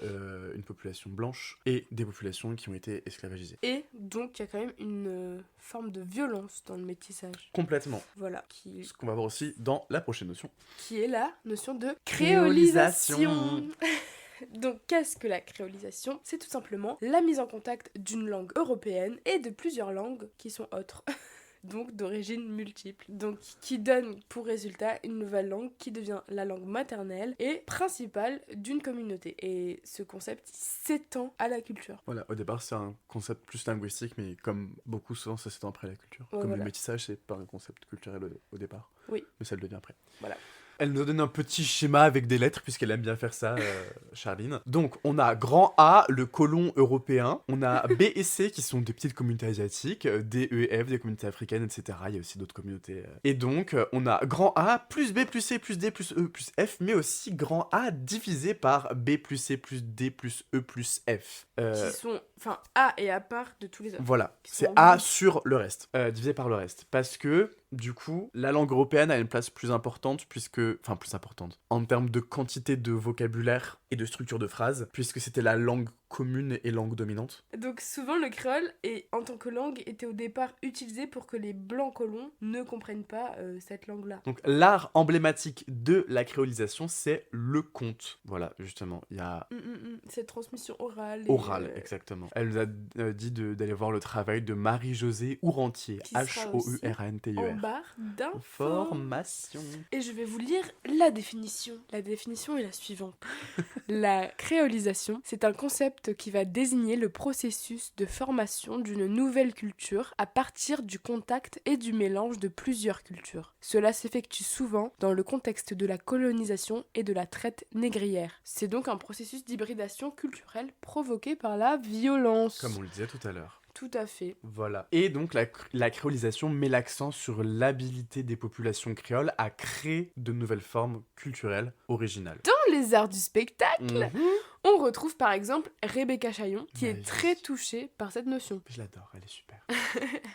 une population blanche et des populations qui ont été esclavagisées.
Et donc il y a quand même une forme de violence dans le métissage.
Complètement.
Voilà.
Ce qu'on va voir aussi dans la prochaine notion.
Qui est la notion de
Créolisation.
créolisation. Donc, qu'est-ce que la créolisation? C'est tout simplement la mise en contact d'une langue européenne et de plusieurs langues qui sont autres. Donc d'origine multiple, donc qui donne pour résultat une nouvelle langue qui devient la langue maternelle et principale d'une communauté. Et ce concept s'étend à la culture.
Voilà, au départ c'est un concept plus linguistique, mais comme beaucoup souvent ça s'étend après la culture.
Ouais,
comme
voilà.
le métissage, c'est pas un concept culturel au départ.
Oui.
Mais ça le devient après.
Voilà.
Elle nous donne un petit schéma avec des lettres, puisqu'elle aime bien faire ça, Charline. Donc, on a grand A, le colon européen. On a B et C, qui sont des petites communautés asiatiques. D, E et F, des communautés africaines, etc. Il y a aussi d'autres communautés. Et donc, on a grand A, plus B, plus C, plus D, plus E, plus F, mais aussi grand A divisé par B, plus C, plus D, plus E, plus F.
Qui sont, enfin, A et à part de tous les autres.
Voilà,
Qui sont
c'est
en
A
groupe.
sur le reste, divisé par le reste. Parce que, du coup, la langue européenne a une place plus importante, enfin plus importante, en termes de quantité de vocabulaire et de structure de phrases, puisque c'était la langue commune et langue dominante.
Donc souvent le créole, en tant que langue, était au départ utilisé pour que les blancs colons ne comprennent pas cette langue-là.
Donc l'art emblématique de la créolisation, c'est le conte. Voilà, justement, il y a...
Cette transmission orale.
Orale, exactement. Elle nous a dit d'aller voir le travail de Marie-Josée Ourantier,
Qui sera aussi
H-O-U-R-A-N-T-E-R.
en barre d'information.
Formation.
Et je vais vous lire la définition. La définition est la suivante. La créolisation, c'est un concept qui va désigner le processus de formation d'une nouvelle culture à partir du contact et du mélange de plusieurs cultures. Cela s'effectue souvent dans le contexte de la colonisation et de la traite négrière. C'est donc un processus d'hybridation culturelle provoqué par la violence.
Comme on le disait tout à l'heure.
Tout à fait.
Voilà. Et donc la créolisation met l'accent sur l'habilité des populations créoles à créer de nouvelles formes culturelles originales.
Dans les arts du spectacle,
Mhm.
on retrouve par exemple Rebecca Chaillon, qui est
Magie.
très touchée par cette notion.
Je l'adore, elle est super.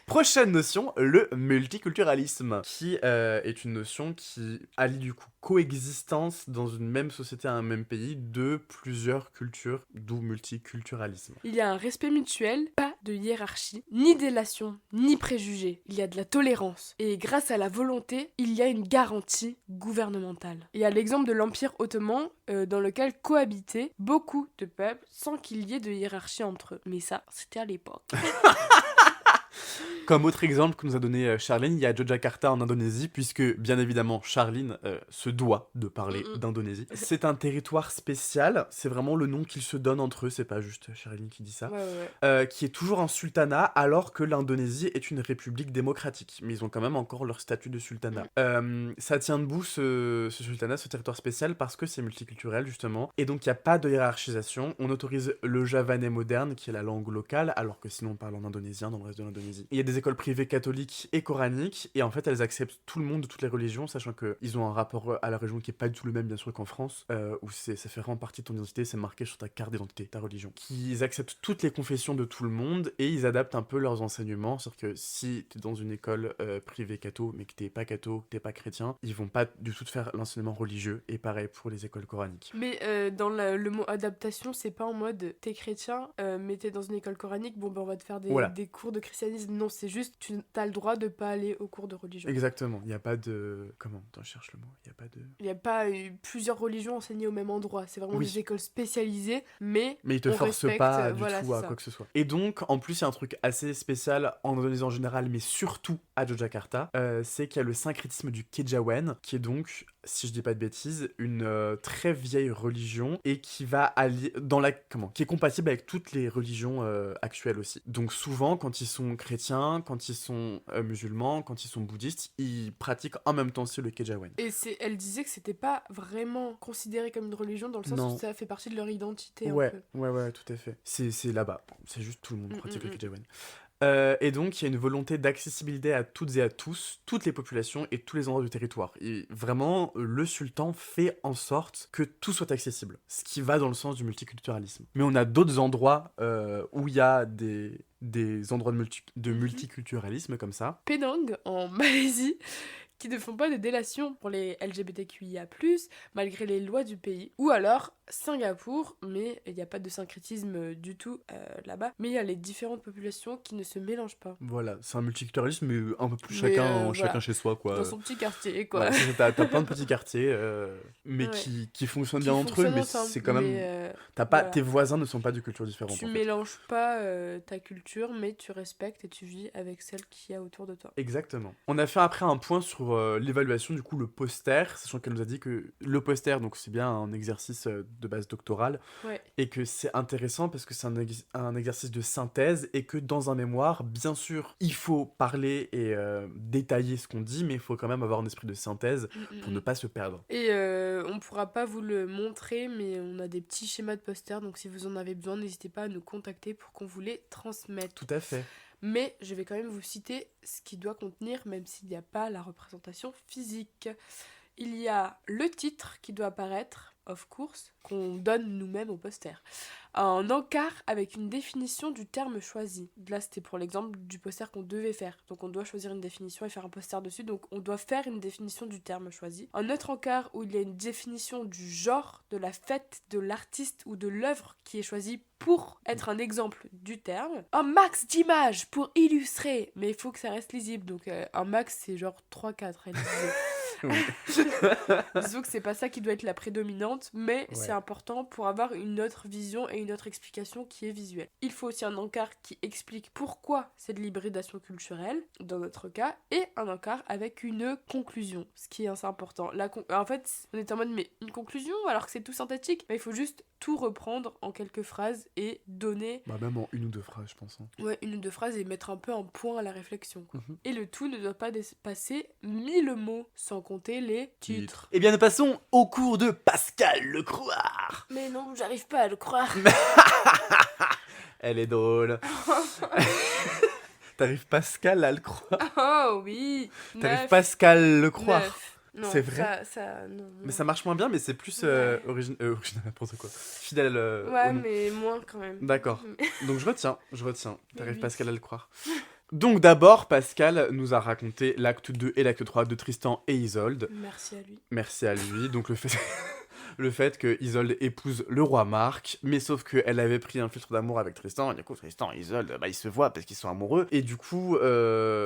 Prochaine notion, le multiculturalisme, qui est une notion qui allie du coup coexistence dans une même société, à un même pays, de plusieurs cultures, d'où multiculturalisme.
Il y a un respect mutuel, pas de hiérarchie, ni délation, ni préjugés. Il y a de la tolérance. Et grâce à la volonté, il y a une garantie gouvernementale. Il y a l'exemple de l'Empire ottoman, dans lequel cohabitaient beaucoup de peuples sans qu'il y ait de hiérarchie entre eux. Mais ça, c'était à l'époque.
Comme autre exemple que nous a donné Charline, il y a Yogyakarta en Indonésie, puisque bien évidemment Charline se doit de parler d'Indonésie. C'est un territoire spécial, c'est vraiment le nom qu'ils se donnent entre eux, c'est pas juste Charline qui dit ça, qui est toujours un sultanat alors que l'Indonésie est une république démocratique. Mais ils ont quand même encore leur statut de sultanat. Ça tient debout ce sultanat, ce territoire spécial, parce que c'est multiculturel justement, et donc il n'y a pas de hiérarchisation. On autorise le javanais moderne, qui est la langue locale, alors que sinon on parle en indonésien dans le reste de l'Indonésie. Il y a des écoles privées catholiques et coraniques, et en fait elles acceptent tout le monde de toutes les religions, sachant qu'ils ont un rapport à la religion qui est pas du tout le même bien sûr qu'en France, où ça fait vraiment partie de ton identité, c'est marqué sur ta carte d'identité, ta religion. Ils acceptent toutes les confessions de tout le monde, et ils adaptent un peu leurs enseignements, c'est-à-dire que si t'es dans une école privée catho, mais que t'es pas catho, que t'es pas chrétien, ils vont pas du tout te faire l'enseignement religieux, et pareil pour les écoles coraniques.
Mais dans le mot adaptation, c'est pas en mode t'es chrétien, mais t'es dans une école coranique, bon ben on va te faire des cours de christianisme christianisme. Non, c'est juste, tu as le droit de pas aller aux cours de religion.
Exactement, il n'y a pas de... Comment? Attends, je cherche le mot. Il n'y a pas de...
Il n'y a pas plusieurs religions enseignées au même endroit. C'est vraiment
Oui.
des écoles spécialisées, mais
Mais ils te
on
forcent
respecte,
pas du
voilà,
tout
c'est
à
ça.
quoi que ce soit. Et donc, en plus, il y a un truc assez spécial en Indonésie en général, mais surtout à Yogyakarta, c'est qu'il y a le syncrétisme du Kejawen, qui est donc, si je dis pas de bêtises, une très vieille religion et qui va allier qui est compatible avec toutes les religions actuelles aussi. Donc souvent, quand ils sont chrétiens, quand ils sont musulmans, quand ils sont bouddhistes, ils pratiquent en même temps aussi le Kejawen.
Et elle disait que c'était pas vraiment considéré comme une religion dans le sens
Non.
où ça fait partie de leur identité un
Ouais,
peu.
ouais, tout à fait. C'est là-bas. C'est juste tout le monde pratique le
mm.
Kejawen. Et donc, il y a une volonté d'accessibilité à toutes et à tous, toutes les populations et tous les endroits du territoire. Et vraiment, le sultan fait en sorte que tout soit accessible, ce qui va dans le sens du multiculturalisme. Mais on a d'autres endroits où il y a des endroits de multiculturalisme comme ça.
Penang, en Malaisie, qui ne font pas de délation pour les LGBTQIA+, malgré les lois du pays. Ou alors Singapour, mais il n'y a pas de syncrétisme du tout là-bas. Mais il y a les différentes populations qui ne se mélangent pas.
Voilà, c'est un multiculturalisme, mais un peu plus
Mais,
chacun
voilà.
chez soi, quoi.
Dans son petit quartier, quoi.
Voilà, t'as plein de petits quartiers, mais
Ouais.
qui fonctionnent
Qui
bien entre eux,
fonctionnent
mais
ensemble,
c'est quand même...
mais,
Voilà.
voilà.
Tes voisins ne sont pas de cultures différentes,
Tu
en fait.
mélanges pas ta culture, mais tu respectes et tu vis avec celle qu'il y a autour de toi.
Exactement. On a fait après un point sur l'évaluation, du coup, le poster, sachant qu'elle nous a dit que le poster, donc c'est bien un exercice de base doctorale,
Ouais.
et que c'est intéressant parce que c'est un exercice de synthèse, et que dans un mémoire, bien sûr, il faut parler et détailler ce qu'on dit, mais il faut quand même avoir un esprit de synthèse pour ne pas se perdre.
Et on pourra pas vous le montrer, mais on a des petits schémas de posters, donc si vous en avez besoin, n'hésitez pas à nous contacter pour qu'on vous les transmette.
Tout à fait.
Mais je vais quand même vous citer ce qu'il doit contenir, même s'il n'y a pas la représentation physique. Il y a le titre qui doit apparaître, of course, qu'on donne nous-mêmes au poster. Un encart avec une définition du terme choisi. Là, c'était pour l'exemple du poster qu'on devait faire. Donc, on doit choisir une définition et faire un poster dessus. Donc, on doit faire une définition du terme choisi. Un autre encart où il y a une définition du genre, de la fête, de l'artiste ou de l'œuvre qui est choisie pour être un exemple du terme. Un max d'images pour illustrer. Mais il faut que ça reste lisible. Donc, un max, c'est genre 3-4. Elle disait. Disons que c'est pas ça qui doit être la prédominante, mais c'est important pour avoir une autre vision et une autre explication qui est visuelle. Il faut aussi un encart qui explique pourquoi c'est de l'hybridation culturelle, dans notre cas, et un encart avec une conclusion, ce qui est assez important. En fait, on est en mode, mais une conclusion alors que c'est tout synthétique, mais il faut juste tout reprendre en quelques phrases et donner...
Bah même en une ou deux phrases, je pense.
Ouais, une ou deux phrases et mettre un peu un point à la réflexion.
Mhm.
Et le tout ne doit pas dépasser 1000 mots, sans compter les titres.
Eh bien, nous passons au cours de Pascal Lecroix.
Mais non, j'arrive pas à le croire.
Elle est drôle. T'arrives Pascal à le croire.
Oh oui.
T'arrives Pascal le croire.
9. Non,
C'est vrai.
non.
Mais ça marche moins bien, mais c'est plus
Ouais.
original, n'importe quoi. Fidèle
Ouais,
au nom.
mais moins quand même.
D'accord.
Mais-
Donc je retiens.
Mais
T'arrives
oui.
Pascal à le croire. Donc d'abord, Pascal nous a raconté l'acte 2 et l'acte 3 de Tristan et Isolde.
Merci à lui.
Merci à lui. Donc le fait que Isolde épouse le roi Marc, mais sauf qu'elle avait pris un filtre d'amour avec Tristan, et du coup Tristan et Isolde, bah, ils se voient parce qu'ils sont amoureux, et du coup,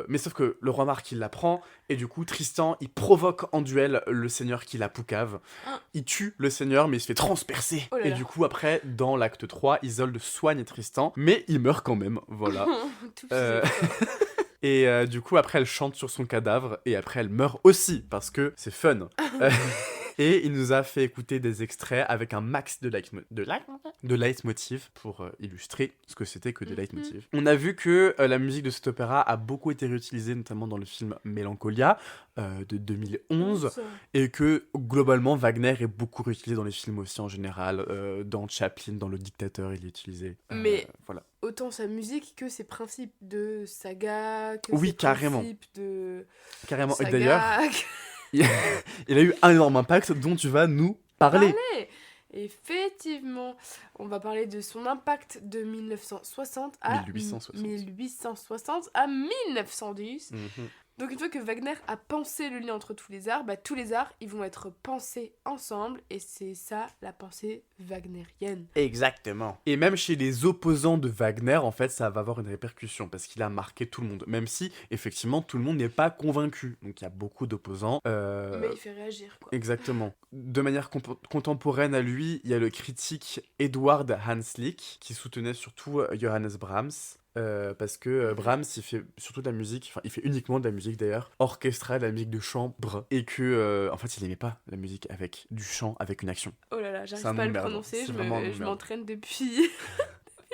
mais sauf que le roi Marc il la prend, et du coup Tristan il provoque en duel le seigneur qui la poucave, il tue le seigneur mais il se fait transpercer,
Oh là
et
là.
du coup après, dans l'acte 3, Isolde soigne Tristan, mais il meurt quand même, voilà.
Tout
Euh,
physique.
Et du coup, après, elle chante sur son cadavre, et après, elle meurt aussi, parce que c'est fun. Et il nous a fait écouter des extraits avec un max de leitmotiv pour illustrer ce que c'était que des leitmotivs. On a vu que la musique de cet opéra a beaucoup été réutilisée, notamment dans le film Mélancolia de 2011, et que globalement, Wagner est beaucoup réutilisé dans les films aussi en général. Dans Chaplin, dans Le Dictateur, il est utilisé.
Mais
voilà.
Autant sa musique que ses principes de saga, que
Oui,
ses
carrément.
principes de
Carrément.
saga.
Et d'ailleurs, il a eu un énorme impact dont tu vas nous parler.
Effectivement, on va parler de son impact de 1860 à
1860.
1860 à 1910.
Mhm.
Donc une fois que Wagner a pensé le lien entre tous les arts, tous les arts, ils vont être pensés ensemble, et c'est ça la pensée wagnérienne.
Exactement. Et même chez les opposants de Wagner, en fait, ça va avoir une répercussion, parce qu'il a marqué tout le monde. Même si, effectivement, tout le monde n'est pas convaincu. Donc il y a beaucoup d'opposants.
Mais il fait réagir, quoi.
Exactement. De manière contemporaine à lui, il y a le critique Eduard Hanslick, qui soutenait surtout Johannes Brahms. Parce que Brahms, il fait surtout de la musique, enfin il fait uniquement de la musique d'ailleurs, orchestrale, de la musique de chambre, et que en fait il aimait pas la musique avec du chant, avec une action.
Oh là là, j'arrive
C'est un
pas à
nom
le
de merde.
prononcer,
C'est vraiment un nom de
je
merde.
m'entraîne depuis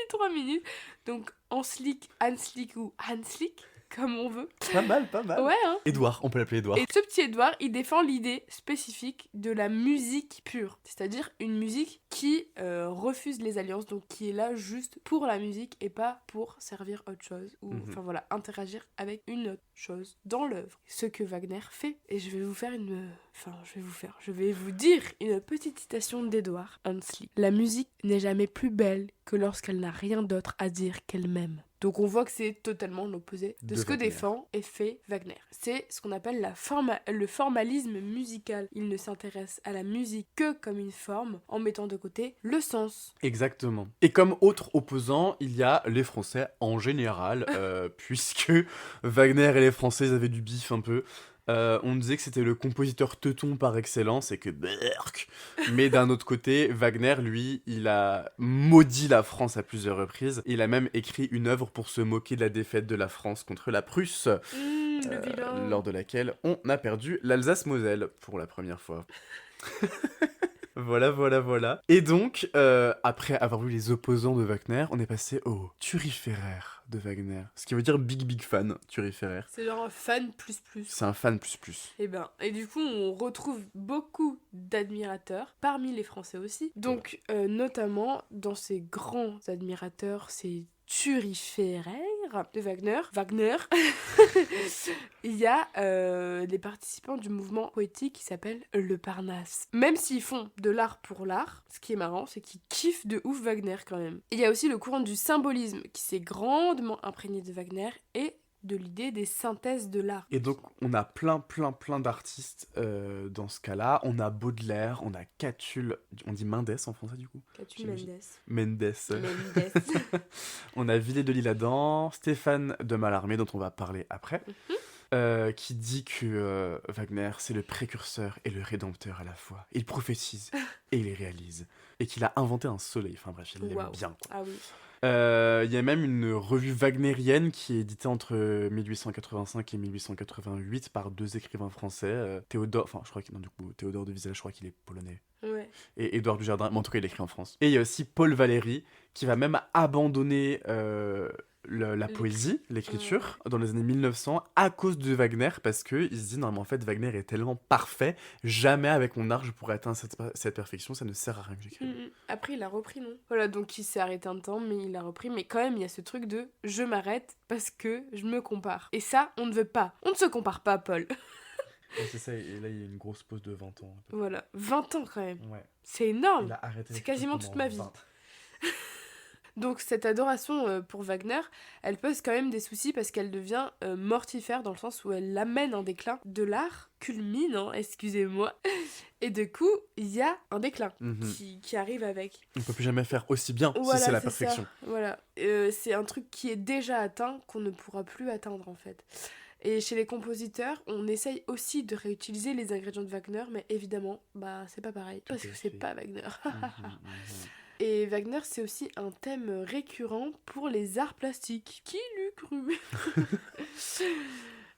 3 minutes. Donc Hanslick ou Hanslick, comme on veut.
Pas mal, pas mal.
Ouais, hein.
Édouard, on peut l'appeler Édouard.
Et ce petit Edouard, il défend l'idée spécifique de la musique pure, c'est-à-dire une musique qui refuse les alliances, donc qui est là juste pour la musique et pas pour servir autre chose, ou enfin voilà, interagir avec une autre chose dans l'œuvre. Ce que Wagner fait, et je vais vous dire une petite citation d'Edouard Hanslick. La musique n'est jamais plus belle que lorsqu'elle n'a rien d'autre à dire qu'elle m'aime. Donc on voit que c'est totalement l'opposé de ce que
Wagner.
défend et fait Wagner. C'est ce qu'on appelle le formalisme musical. Il ne s'intéresse à la musique que comme une forme, en mettant de côté le sens.
Exactement. Et comme autre opposant, il y a les Français en général, puisque Wagner et les Français ils avaient du bif un peu. On disait que c'était le compositeur teuton par excellence et que berk. Mais d'un autre côté, Wagner, lui, il a maudit la France à plusieurs reprises. Il a même écrit une œuvre pour se moquer de la défaite de la France contre la Prusse,
Le vilain.
lors de laquelle on a perdu l'Alsace-Moselle pour la première fois. Voilà. Et donc, après avoir vu les opposants de Wagner, on est passé au turiféraire de Wagner. Ce qui veut dire big fan, turiféraire.
C'est genre un fan plus.
C'est un fan plus.
Et du coup, on retrouve beaucoup d'admirateurs, parmi les Français aussi. Donc, notamment, dans ces grands admirateurs, ces turiféraires de Wagner, il y a des participants du mouvement poétique qui s'appelle le Parnasse. Même s'ils font de l'art pour l'art, ce qui est marrant, c'est qu'ils kiffent de ouf Wagner quand même. Il y a aussi le courant du symbolisme qui s'est grandement imprégné de Wagner et de l'idée des synthèses de l'art.
Et donc, on a plein d'artistes dans ce cas-là. On a Baudelaire, on a Catulle, on dit Mendes en français du coup.
Catulle Mendes.
Mendes. On a Villet de l'Isle-Adam, Stéphane de Mallarmé, dont on va parler après, qui dit que Wagner, c'est le précurseur et le rédempteur à la fois. Il prophétise et il réalise. Et qu'il a inventé un soleil. Enfin bref, il l'aime bien, quoi.
Ah oui.
Il y a même une revue wagnérienne qui est éditée entre 1885 et 1888 par 2 écrivains français, Théodore de Wiesel, je crois qu'il est polonais,
Ouais.
et Édouard Dujardin, mais en tout cas il écrit en France. Et il y a aussi Paul Valéry qui va même abandonner la poésie, l'écriture, dans les années 1900 à cause de Wagner, parce qu'il se dit non mais en fait Wagner est tellement parfait, jamais avec mon art je pourrais atteindre cette perfection, ça ne sert à rien que j'écrive.
Après il a repris, non? Voilà, donc il s'est arrêté un temps, mais il a repris. Mais quand même il y a ce truc de je m'arrête parce que je me compare. Et ça, on ne veut pas. On ne se compare pas, Paul.
Ouais, c'est ça, et là il y a une grosse pause de 20 ans.
Voilà, 20 ans quand même.
Ouais.
C'est énorme.
Il a arrêté
C'est quasiment toute ma vie.
20.
Donc cette adoration pour Wagner, elle pose quand même des soucis parce qu'elle devient mortifère dans le sens où elle amène un déclin de l'art, culmine, excusez-moi, et du coup, il y a un déclin qui arrive avec.
On peut plus jamais faire aussi bien
Voilà,
si c'est la
c'est
perfection.
ça. Voilà, c'est un truc qui est déjà atteint qu'on ne pourra plus atteindre en fait. Et chez les compositeurs, on essaye aussi de réutiliser les ingrédients de Wagner, mais évidemment, c'est pas pareil, parce que c'est pas Wagner. Et Wagner, c'est aussi un thème récurrent pour les arts plastiques. Qui l'eût cru?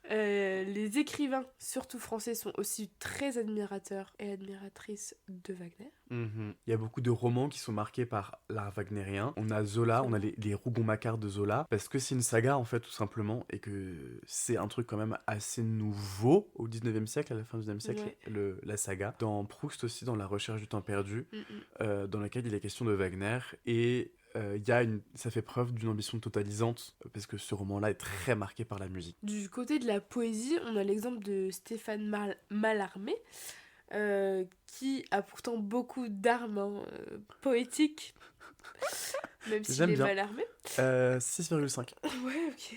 Les écrivains, surtout français, sont aussi très admirateurs et admiratrices de Wagner.
Il y a beaucoup de romans qui sont marqués par l'art wagnérien. On a Zola, on a les Rougon-Macquart de Zola, parce que c'est une saga en fait tout simplement, et que c'est un truc quand même assez nouveau au 19e siècle, à la fin du 19e siècle, la saga. Dans Proust aussi, dans La Recherche du temps perdu, dans laquelle il est question de Wagner, et ça fait preuve d'une ambition totalisante, parce que ce roman-là est très marqué par la musique.
Du côté de la poésie, on a l'exemple de Stéphane Mallarmé, qui a pourtant beaucoup d'armes poétiques, même s'il est mal armé.
6,5.
Ouais, ok.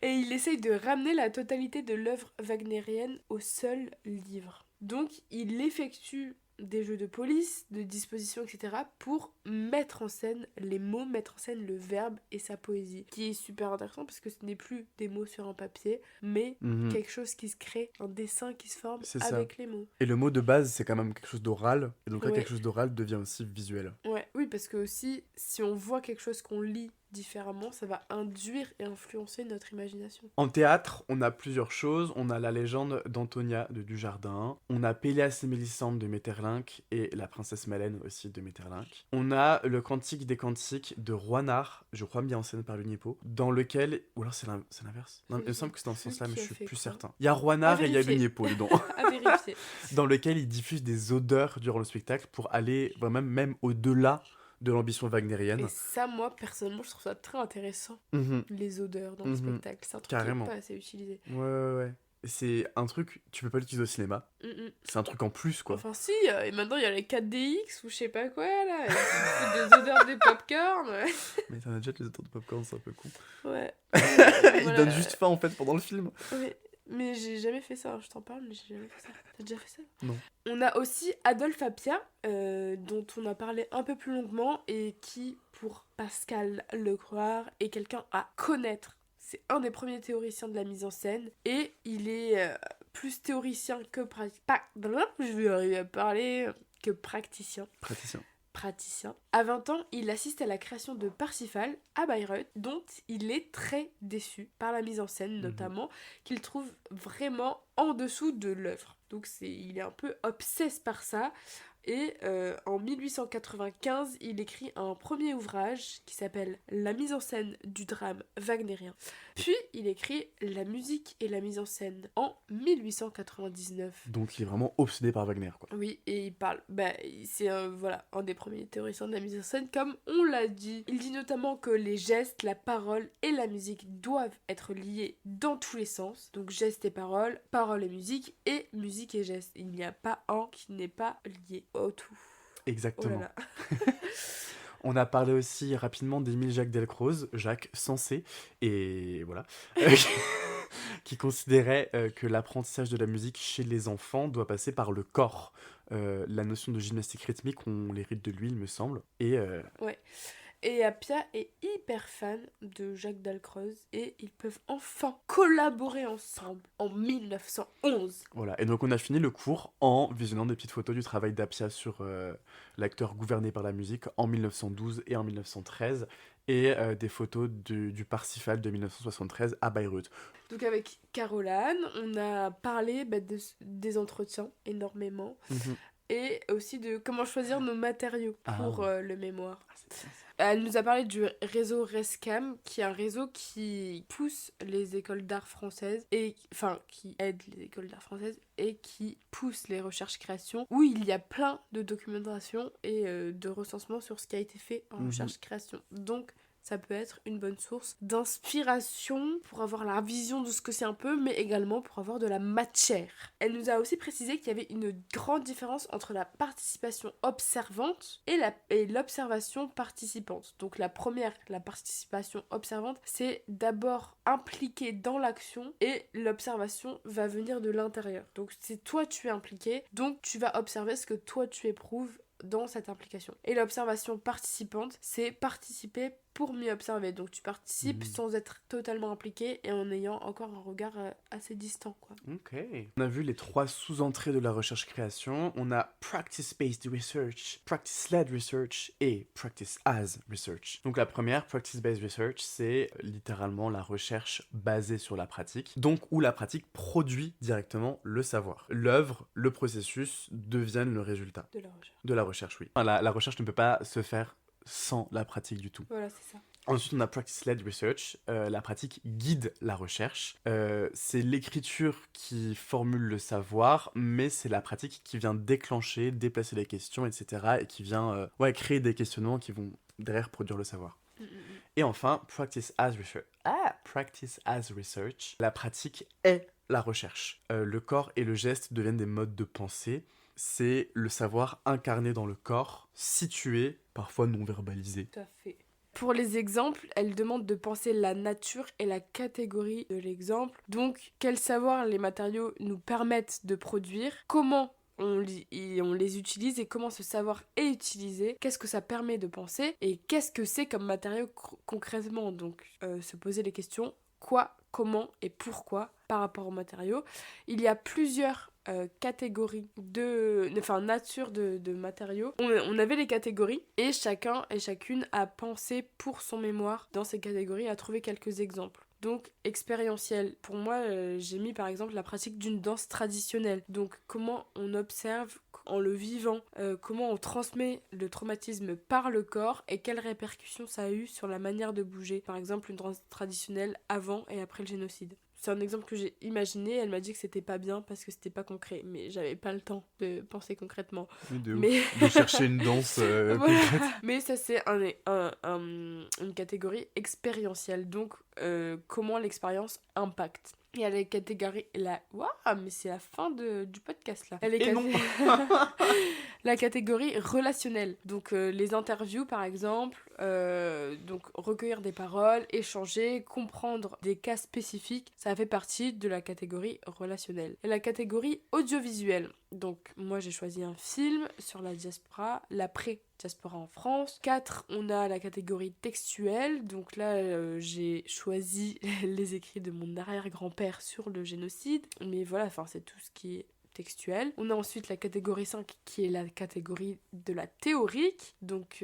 Et il essaye de ramener la totalité de l'œuvre wagnérienne au seul livre. Donc il effectue des jeux de police, de disposition, etc. pour mettre en scène les mots, mettre en scène le verbe et sa poésie. Qui est super intéressant parce que ce n'est plus des mots sur un papier, mais quelque chose qui se crée, un dessin qui se forme avec les mots.
Et le mot de base, c'est quand même quelque chose d'oral. Et donc là,
Ouais.
quelque chose d'oral devient aussi visuel.
Ouais, oui, parce que aussi, si on voit quelque chose qu'on lit différemment, ça va induire et influencer notre imagination.
En théâtre, on a plusieurs choses. On a la légende d'Antonia de Dujardin. On a Péléas et Mélisande de Maeterlinck et la princesse Malène aussi de Maeterlinck. On a le Cantique des Cantiques de Roinart, je crois mis en scène par l'Unipo, dans lequel... Ou alors c'est l'inverse. Non, il me semble que c'est dans ce sens-là, mais je suis plus certain. Il y a Roinart et il y a l'Unipo, dis donc.
À vérifier.
Dans lequel il diffuse des odeurs durant le spectacle pour aller vraiment même au-delà de l'ambition wagnérienne.
Et ça, moi, personnellement, je trouve ça très intéressant.
Mhm.
Les odeurs dans le spectacle. C'est un truc
Carrément.
qui n'est pas assez utilisé.
Ouais. C'est un truc, tu peux pas l'utiliser au cinéma. C'est un truc en plus, quoi.
Enfin, si, et maintenant il y a les 4DX ou je sais pas quoi, là. Ils foutent des odeurs des popcorn.
Mais t'en as déjà les odeurs de popcorn, c'est un peu con.
Ouais.
Il donne juste faim, en fait, pendant le film.
Ouais. Mais j'ai jamais fait ça, je t'en parle, mais j'ai jamais fait ça. T'as déjà fait ça?
Non.
On a aussi Adolphe Appia, dont on a parlé un peu plus longuement, et qui, pour Pascal Lecroix, est quelqu'un à connaître. C'est un des premiers théoriciens de la mise en scène, et il est plus théoricien que je vais arriver à parler, que praticien. À 20 ans, il assiste à la création de Parsifal à Bayreuth, dont il est très déçu par la mise en scène, notamment, qu'il trouve vraiment en dessous de l'œuvre. Donc il est un peu obsesse par ça. Et en 1895, il écrit un premier ouvrage qui s'appelle La mise en scène du drame wagnérien. Puis il écrit La musique et la mise en scène en 1899.
Donc il est vraiment obsédé par Wagner, quoi.
Oui, et il parle, c'est un des premiers théoriciens de la mise en scène, comme on l'a dit. Il dit notamment que les gestes, la parole et la musique doivent être liés dans tous les sens. Donc gestes et paroles, paroles et musique et gestes. Il n'y a pas un qui n'est pas lié au tout.
Exactement.
Oh là là.
On a parlé aussi rapidement d'Émile Jacques Delcroze, Jacques Sensé, et voilà, qui considérait que l'apprentissage de la musique chez les enfants doit passer par le corps. La notion de gymnastique rythmique, on l'hérite de lui, il me semble.
Ouais. Et Appia est hyper fan de Jacques Dalcroze et ils peuvent enfin collaborer ensemble en 1911.
Voilà, et donc on a fini le cours en visionnant des petites photos du travail d'Appia sur l'acteur gouverné par la musique en 1912 et en 1913 et des photos du Parsifal de 1973 à Bayreuth.
Donc avec Caroline, on a parlé des entretiens énormément et aussi de comment choisir nos matériaux pour le mémoire. Elle nous a parlé du réseau RESCAM, qui est un réseau qui pousse les écoles d'art françaises, qui aide les écoles d'art françaises et qui pousse les recherches-création, où il y a plein de documentation et de recensement sur ce qui a été fait en recherche-création. Donc, ça peut être une bonne source d'inspiration pour avoir la vision de ce que c'est un peu, mais également pour avoir de la matière. Elle nous a aussi précisé qu'il y avait une grande différence entre la participation observante et l'observation participante. Donc la première, la participation observante, c'est d'abord impliqué dans l'action et l'observation va venir de l'intérieur. Donc c'est toi tu es impliqué, donc tu vas observer ce que toi tu éprouves dans cette implication. Et l'observation participante, c'est participer pour mieux observer. Donc tu participes sans être totalement impliqué et en ayant encore un regard assez distant, quoi.
Ok. On a vu les 3 sous-entrées de la recherche-création. On a Practice-Based Research, Practice-Led Research et Practice-As Research. Donc la première, Practice-Based Research, c'est littéralement la recherche basée sur la pratique. Donc où la pratique produit directement le savoir. L'œuvre, le processus deviennent le résultat. De la recherche, oui. La recherche ne peut pas se faire sans la pratique du tout.
Voilà, c'est ça.
Ensuite, on a Practice-Led Research. La pratique guide la recherche. C'est l'écriture qui formule le savoir, mais c'est la pratique qui vient déclencher, déplacer les questions, etc. et qui vient créer des questionnements qui vont derrière produire le savoir. Et enfin, Practice-As Research. Practice-As Research. La pratique est la recherche. Le corps et le geste deviennent des modes de pensée. C'est le savoir incarné dans le corps, situé, parfois non verbalisé.
Tout à fait. Pour les exemples, elle demande de penser la nature et la catégorie de l'exemple. Donc, quels savoirs les matériaux nous permettent de produire, comment on les utilise et comment ce savoir est utilisé, qu'est-ce que ça permet de penser et qu'est-ce que c'est comme matériau concrètement. Donc, se poser les questions quoi, comment et pourquoi par rapport aux matériaux. Il y a plusieurs catégories nature de matériaux. On avait les catégories et chacun et chacune a pensé pour son mémoire dans ces catégories, a trouvé quelques exemples. Donc expérientiel, pour moi j'ai mis par exemple la pratique d'une danse traditionnelle. Donc comment on observe en le vivant, comment on transmet le traumatisme par le corps et quelles répercussions ça a eu sur la manière de bouger. Par exemple une danse traditionnelle avant et après le génocide. C'est un exemple que j'ai imaginé, elle m'a dit que c'était pas bien parce que c'était pas concret, mais j'avais pas le temps de penser concrètement.
Oui, de
Mais...
ouf. De chercher une danse concrète.
Mais ça c'est une catégorie expérientielle, donc comment l'expérience impacte. Il y a les catégories... Waouh, mais c'est la fin du podcast là.
Non.
La catégorie relationnelle, donc les interviews par exemple, donc recueillir des paroles, échanger, comprendre des cas spécifiques, ça fait partie de la catégorie relationnelle. Et la catégorie audiovisuelle, donc moi j'ai choisi un film sur la diaspora, l'après-diaspora en France. 4, on a la catégorie textuelle, donc là j'ai choisi les écrits de mon arrière-grand-père sur le génocide, mais voilà, enfin c'est tout ce qui est textuel. On a ensuite la catégorie 5 qui est la catégorie de la théorique. Donc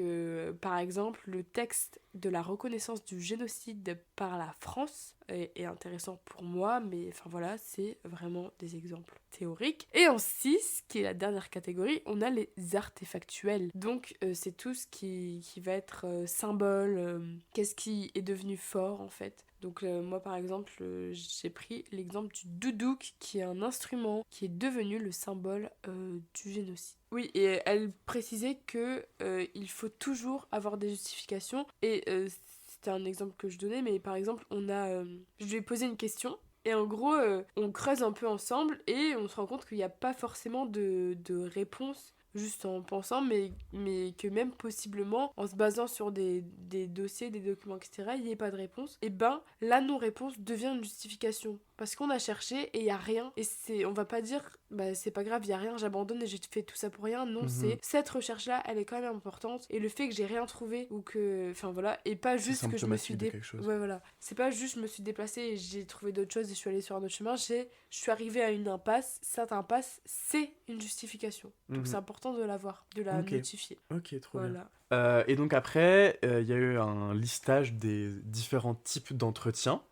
par exemple le texte de la reconnaissance du génocide par la France est intéressant pour moi, mais enfin voilà, c'est vraiment des exemples théoriques. Et en 6, qui est la dernière catégorie, on a les artefactuels. Donc c'est tout ce qui va être symbole, qu'est-ce qui est devenu fort en fait. Donc moi par exemple j'ai pris l'exemple du doudouk qui est un instrument qui est devenu le symbole du génocide. Oui, et elle précisait que il faut toujours avoir des justifications et c'était un exemple que je donnais, mais par exemple je lui ai posé une question. Et en gros, on creuse un peu ensemble et on se rend compte qu'il n'y a pas forcément de réponse juste en pensant, mais que même possiblement, en se basant sur des dossiers, des documents, etc., il n'y ait pas de réponse, et ben la non-réponse devient une justification. Parce qu'on a cherché et il n'y a rien. Et on va pas dire, bah c'est pas grave, il n'y a rien, j'abandonne et j'ai fait tout ça pour rien. Non, c'est cette recherche-là, elle est quand même importante. Et le fait que j'ai rien trouvé ou que. Enfin voilà, et pas juste que je me suis déplacée. Ouais, voilà. C'est pas juste je me suis déplacée et j'ai trouvé d'autres choses et je suis allée sur un autre chemin. Je suis arrivée à une impasse. Cette impasse, c'est une justification. Donc c'est important de l'avoir, de la notifier.
Ok, trop
voilà.
bien. Et donc après, il y a eu un listage des différents types d'entretiens.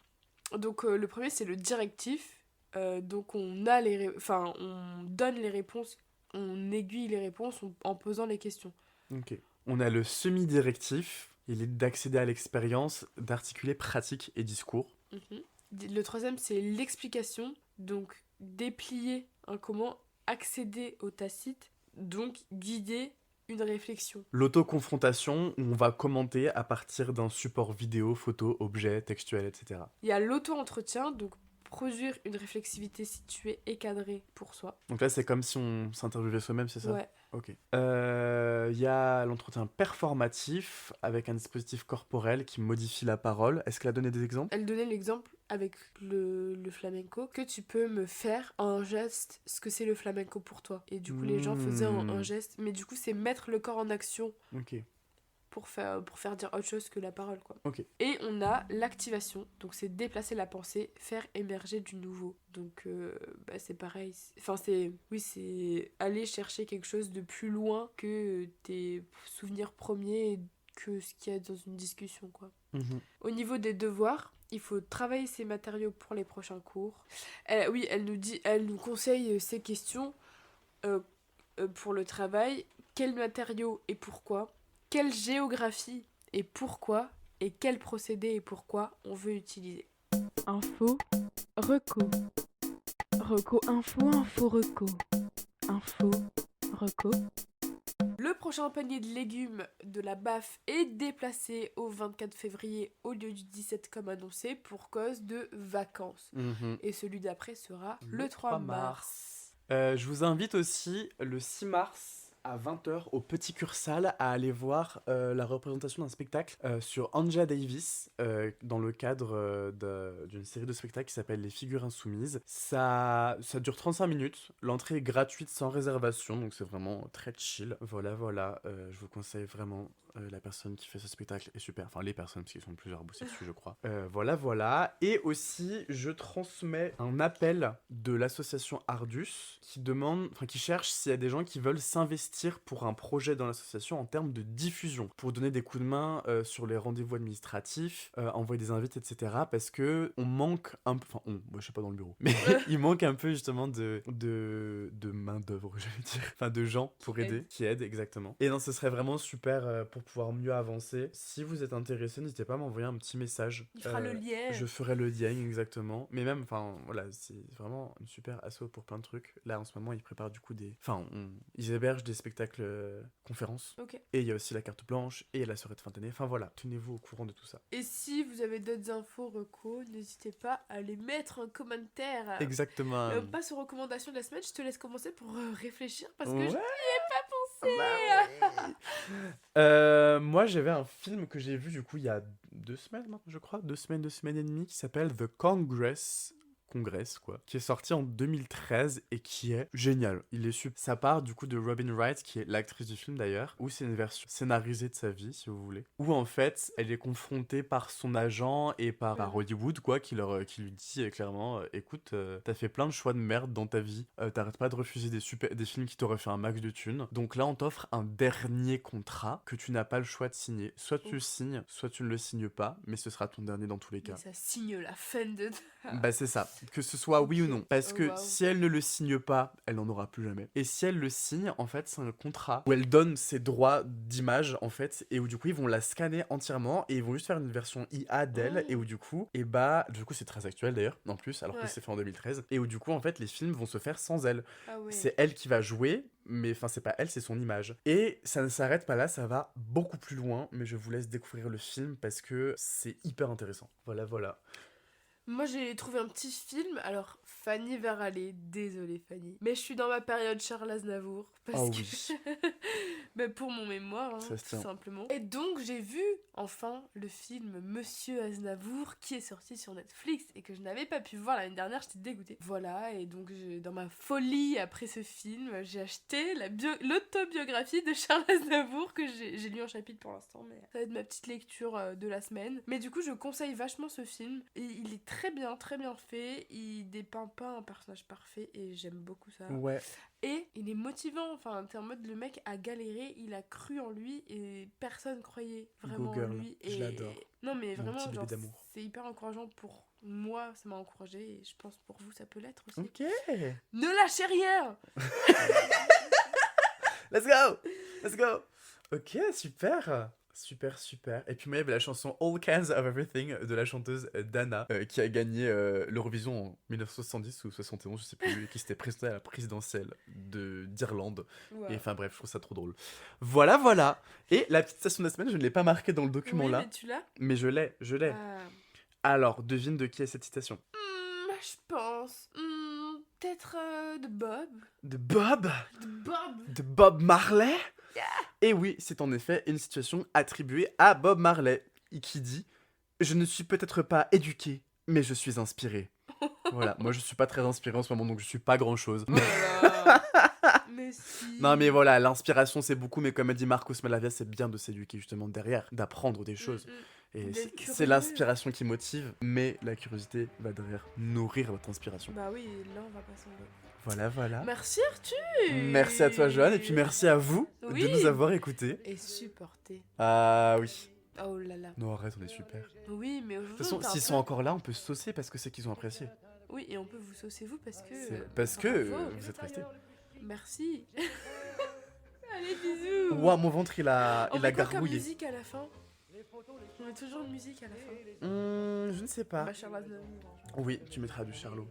Donc le premier c'est le directif, donc on donne les réponses, on aiguille les réponses en posant les questions.
Ok. On a le semi-directif, il est d'accéder à l'expérience, d'articuler pratique et discours.
Le troisième c'est l'explication, donc déplier comment accéder au tacite, donc guider une réflexion.
L'auto-confrontation, où on va commenter à partir d'un support vidéo, photo, objet, textuel, etc.
Il y a l'auto-entretien, donc produire une réflexivité située et cadrée pour soi.
Donc là, c'est comme si on s'interviewait soi-même, c'est ça ?
Ouais.
Ok. Il y a l'entretien performatif avec un dispositif corporel qui modifie la parole. Est-ce qu'elle a donné des exemples ?
Elle donnait l'exemple avec le flamenco, que tu peux me faire un geste, ce que c'est le flamenco pour toi. Et du coup, les gens faisaient un geste, mais du coup, c'est mettre le corps en action.
Ok.
Pour faire dire autre chose que la parole, quoi.
Ok.
Et on a l'activation, donc c'est déplacer la pensée, faire émerger du nouveau. Donc c'est pareil, c'est aller chercher quelque chose de plus loin que tes souvenirs premiers, que ce qu'il y a dans une discussion, quoi. Au niveau des devoirs, il faut travailler ces matériaux pour les prochains cours. Elle nous conseille ces questions pour le travail. Quels matériaux et pourquoi ? Quelle géographie et pourquoi, et quel procédé et pourquoi on veut utiliser.
Info, reco. Reco info, info reco. Info, reco.
Le prochain panier de légumes de la BAF est déplacé au 24 février au lieu du 17 comme annoncé pour cause de vacances. Et celui d'après sera le 3 mars.
Je vous invite aussi le 6 mars à 20h au Petit Cursal à aller voir la représentation d'un spectacle sur Anja Davis dans le cadre d'une série de spectacles qui s'appelle Les Figures Insoumises. Ça dure 35 minutes, l'entrée est gratuite sans réservation, donc c'est vraiment très chill. Voilà, je vous conseille vraiment. La personne qui fait ce spectacle est super, enfin les personnes, parce qu'ils sont plusieurs à bosser dessus je crois. Voilà. Et aussi je transmets un appel de l'association Ardus qui cherche s'il y a des gens qui veulent s'investir pour un projet dans l'association en termes de diffusion, pour donner des coups de main sur les rendez-vous administratifs, envoyer des invites, etc. Parce que on manque un peu, moi je sais pas dans le bureau, mais il manque un peu justement de main d'œuvre, j'allais dire, enfin de gens pour aider, qui aident exactement. Et non, ce serait vraiment super pour pouvoir mieux avancer. Si vous êtes intéressé, n'hésitez pas à m'envoyer un petit message.
Il fera le lien.
Je ferai le lien exactement. Mais même, enfin voilà, c'est vraiment une super asso pour plein de trucs. Là en ce moment, ils préparent du coup ils hébergent des spectacles conférences.
Ok.
Et il y a aussi la carte blanche et la soirée de fin d'année. Enfin voilà, tenez-vous au courant de tout ça.
Et si vous avez d'autres infos recos, n'hésitez pas à les mettre en commentaire.
Exactement.
On passe aux recommandations de la semaine. Je te laisse commencer pour réfléchir parce que
Ouais.
je n'y ai pas pensé.
Moi j'avais un film que j'ai vu du coup il y a 2 semaines maintenant je crois, 2 semaines et demie, qui s'appelle The Congress quoi, qui est sorti en 2013 et qui est génial. Il est super. Ça part du coup de Robin Wright, qui est l'actrice du film d'ailleurs, où c'est une version scénarisée de sa vie, si vous voulez, où en fait elle est confrontée par son agent et par Hollywood quoi, qui lui dit clairement écoute, t'as fait plein de choix de merde dans ta vie, t'arrêtes pas de refuser des films qui t'auraient fait un max de thunes, donc là on t'offre un dernier contrat que tu n'as pas le choix de signer. Soit tu le signes, soit tu ne le signes pas, mais ce sera ton dernier dans tous les cas.
Mais ça signe la fin de...
Bah c'est ça, que ce soit oui ou non. Parce que si elle ne le signe pas, elle n'en aura plus jamais. Et si elle le signe, en fait, c'est un contrat où elle donne ses droits d'image, en fait, et où du coup, ils vont la scanner entièrement et ils vont juste faire une version IA d'elle, et où du coup, c'est très actuel d'ailleurs, en plus, alors que c'est fait en 2013, et où du coup, en fait, les films vont se faire sans elle. C'est elle qui va jouer, mais enfin, c'est pas elle, c'est son image. Et ça ne s'arrête pas là, ça va beaucoup plus loin, mais je vous laisse découvrir le film parce que c'est hyper intéressant. Voilà.
Moi j'ai trouvé un petit film, alors Fanny va râler, désolée Fanny, mais je suis dans ma période Charles Aznavour, parce que bah, pour mon mémoire, tout simplement. Et donc j'ai vu enfin le film Monsieur Aznavour qui est sorti sur Netflix et que je n'avais pas pu voir l'année dernière, j'étais dégoûtée. Voilà, et donc dans ma folie après ce film, j'ai acheté l'autobiographie de Charles Aznavour que j'ai lu un chapitre pour l'instant, mais ça va être ma petite lecture de la semaine. Mais du coup je conseille vachement ce film, et il est très bien fait, il dépeint pas un personnage parfait et j'aime beaucoup ça.
Ouais.
Et il est motivant, enfin t'es en mode le mec a galéré, il a cru en lui et personne croyait vraiment en lui. Et...
je l'adore.
Non mais
Mon
vraiment,
petit bébé d'amour.
c'est hyper encourageant pour moi, ça m'a encouragé et je pense pour vous ça peut l'être aussi.
Ok.
Ne lâchez rien.
Let's go. Ok, super. Et puis moi, il y avait la chanson All Kinds of Everything de la chanteuse Dana, qui a gagné l'Eurovision en 1970 ou 71, je sais plus, qui s'était présentée à la présidentielle d'Irlande. Wow. Et enfin bref, je trouve ça trop drôle. Voilà. Et la petite citation de la semaine, je ne l'ai pas marquée dans le document là.
Mais tu l'as ?
Mais je l'ai. Alors, devine de qui est cette citation ?
Je pense... peut-être de Bob.
De Bob Marley ?
Yeah.
Et oui, c'est en effet une situation attribuée à Bob Marley, qui dit « Je ne suis peut-être pas éduqué, mais je suis inspiré. » Voilà, moi je suis pas très inspiré en ce moment, donc je suis pas grand-chose.
Mais si.
Non mais voilà, l'inspiration c'est beaucoup, mais comme a dit Marcos Malavia, c'est bien de s'éduquer justement derrière, d'apprendre des choses. Et c'est l'inspiration qui motive, mais la curiosité va derrière nourrir votre inspiration.
Bah oui, là on va pas s'en aller.
Voilà.
Merci Arthur.
Merci à toi Joanne, et puis merci à vous de nous avoir écoutés.
Et supportés.
Ah oui.
Oh là là.
Non arrête, on est super.
Oui, mais aujourd'hui...
De toute façon, s'ils sont encore là, on peut se saucer parce que c'est qu'ils ont apprécié.
Oui, et on peut vous saucer vous parce que...
Parce que vous êtes restés.
Merci. Allez, bisous.
Ouah, mon ventre il a gargouillé.
On met musique à la fin. On met toujours une musique à la fin.
Je ne sais pas.
Bah, Charles Aznavour.
Oui, tu mettras du Charlot.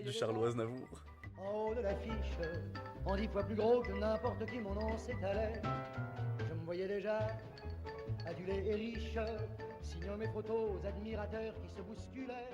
Du Charlot Aznavour.
En haut de l'affiche, en 10 fois plus gros que n'importe qui, mon nom s'étalait. Je me voyais déjà adulé et riche, signant mes photos aux admirateurs qui se bousculaient.